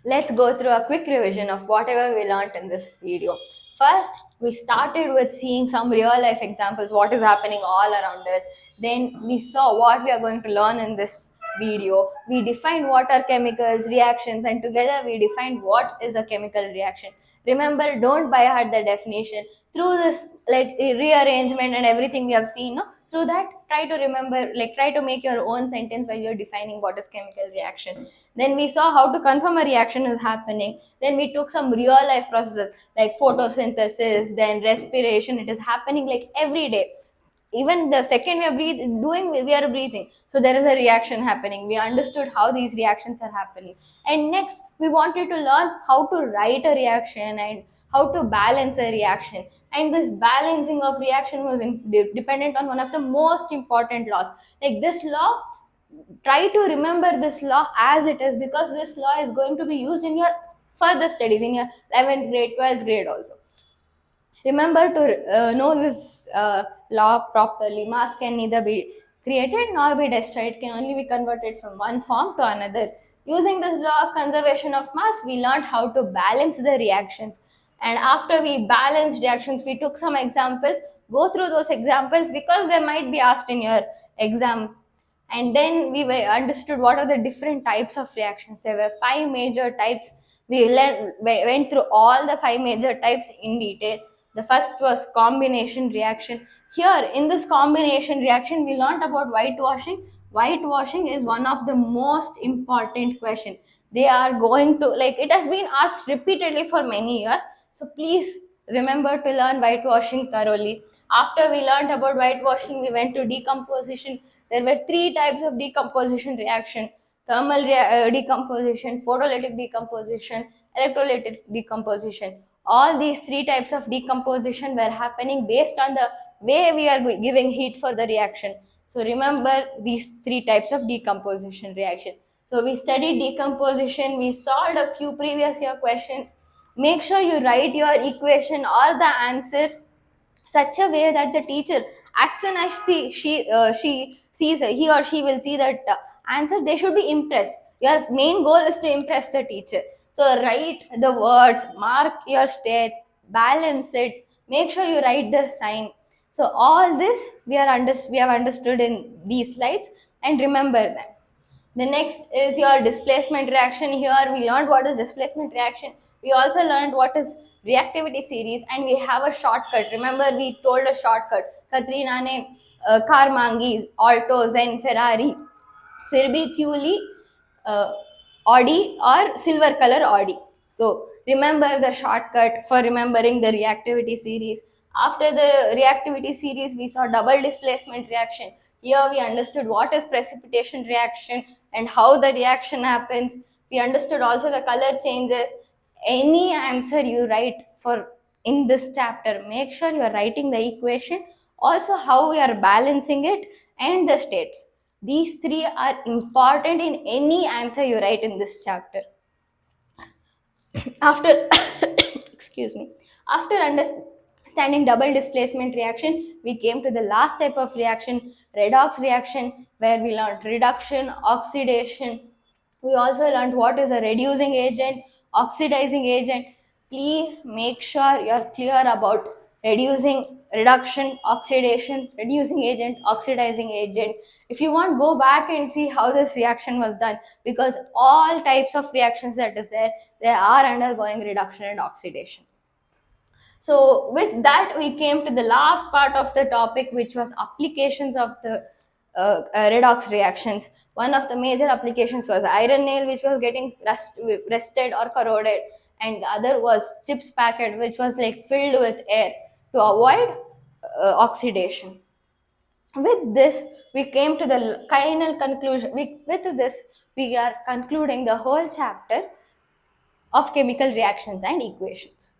Let's go through a quick revision of whatever we learned in this video. First, we started with seeing some real life examples, what is happening all around us. Then we saw what we are going to learn in this video. We defined what are chemicals, reactions, and together we defined what is a chemical reaction. Remember, don't by heart the definition. Through this rearrangement and everything we have seen, no? Through that, try to remember, try to make your own sentence while you're defining what is chemical reaction. Then we saw how to confirm a reaction is happening. Then we took some real life processes like photosynthesis, then respiration. It is happening like every day. Even the second we are we are breathing. So there is a reaction happening. We understood how these reactions are happening. And next, we wanted to learn how to write a reaction and how to balance a reaction. And this balancing of reaction was dependent on one of the most important laws. Like this law, try to remember this law as it is, because this law is going to be used in your further studies in your 11th grade, 12th grade also. Remember to know this law properly. Mass can neither be created nor be destroyed. It can only be converted from one form to another. Using this law of conservation of mass, we learned how to balance the reactions. And after we balanced reactions, we took some examples. Go through those examples because they might be asked in your exam. And then we understood what are the different types of reactions. There were 5 major types. We went through all the 5 major types in detail. The first was combination reaction. Here in this combination reaction, we learned about whitewashing. Whitewashing is one of the most important question. They are going to, like, it has been asked repeatedly for many years. So please remember to learn whitewashing thoroughly. After we learned about whitewashing, we went to decomposition. There were 3 types of decomposition reaction: thermal decomposition, photolytic decomposition, electrolytic decomposition. All these 3 types of decomposition were happening based on the way we are giving heat for the reaction. So remember these 3 types of decomposition reaction. So we studied decomposition, we solved a few previous year questions. Make sure you write your equation or the answers such a way that the teacher, as soon as she sees, he or she will see that answer, they should be impressed. Your main goal is to impress the teacher. So write the words, mark your states, balance it, make sure you write the sign. So all this we have understood in these slides, and remember them. The next is your displacement reaction. Here we learned what is displacement reaction. We also learned what is reactivity series, and we have a shortcut. Remember, we told a shortcut. Katrina ne car mangi, Alto, Zen, Ferrari, फिर भी क्यों ली Audi or silver color Audi. So remember the shortcut for remembering the reactivity series. After the reactivity series, we saw double displacement reaction. Here we understood what is precipitation reaction and how the reaction happens. We understood also the color changes. Any answer you write for in this chapter, make sure you are writing the equation, also how we are balancing it, and the states. These 3 are important in any answer you write in this chapter. After excuse me, after understanding double displacement reaction, we came to the last type of reaction, redox reaction, where we learned reduction, oxidation. We also learned what is a reducing agent, oxidizing agent. Please make sure you are clear about reduction, oxidation, reducing agent, oxidizing agent. If you want, go back and see how this reaction was done, because all types of reactions that is there, they are undergoing reduction and oxidation. So with that, we came to the last part of the topic, which was applications of the redox reactions. One of the major applications was iron nail, which was getting rusted or corroded, and the other was chips packet, which was like filled with air to avoid oxidation. With this, we came to the final conclusion. With this, we are concluding the whole chapter of chemical reactions and equations.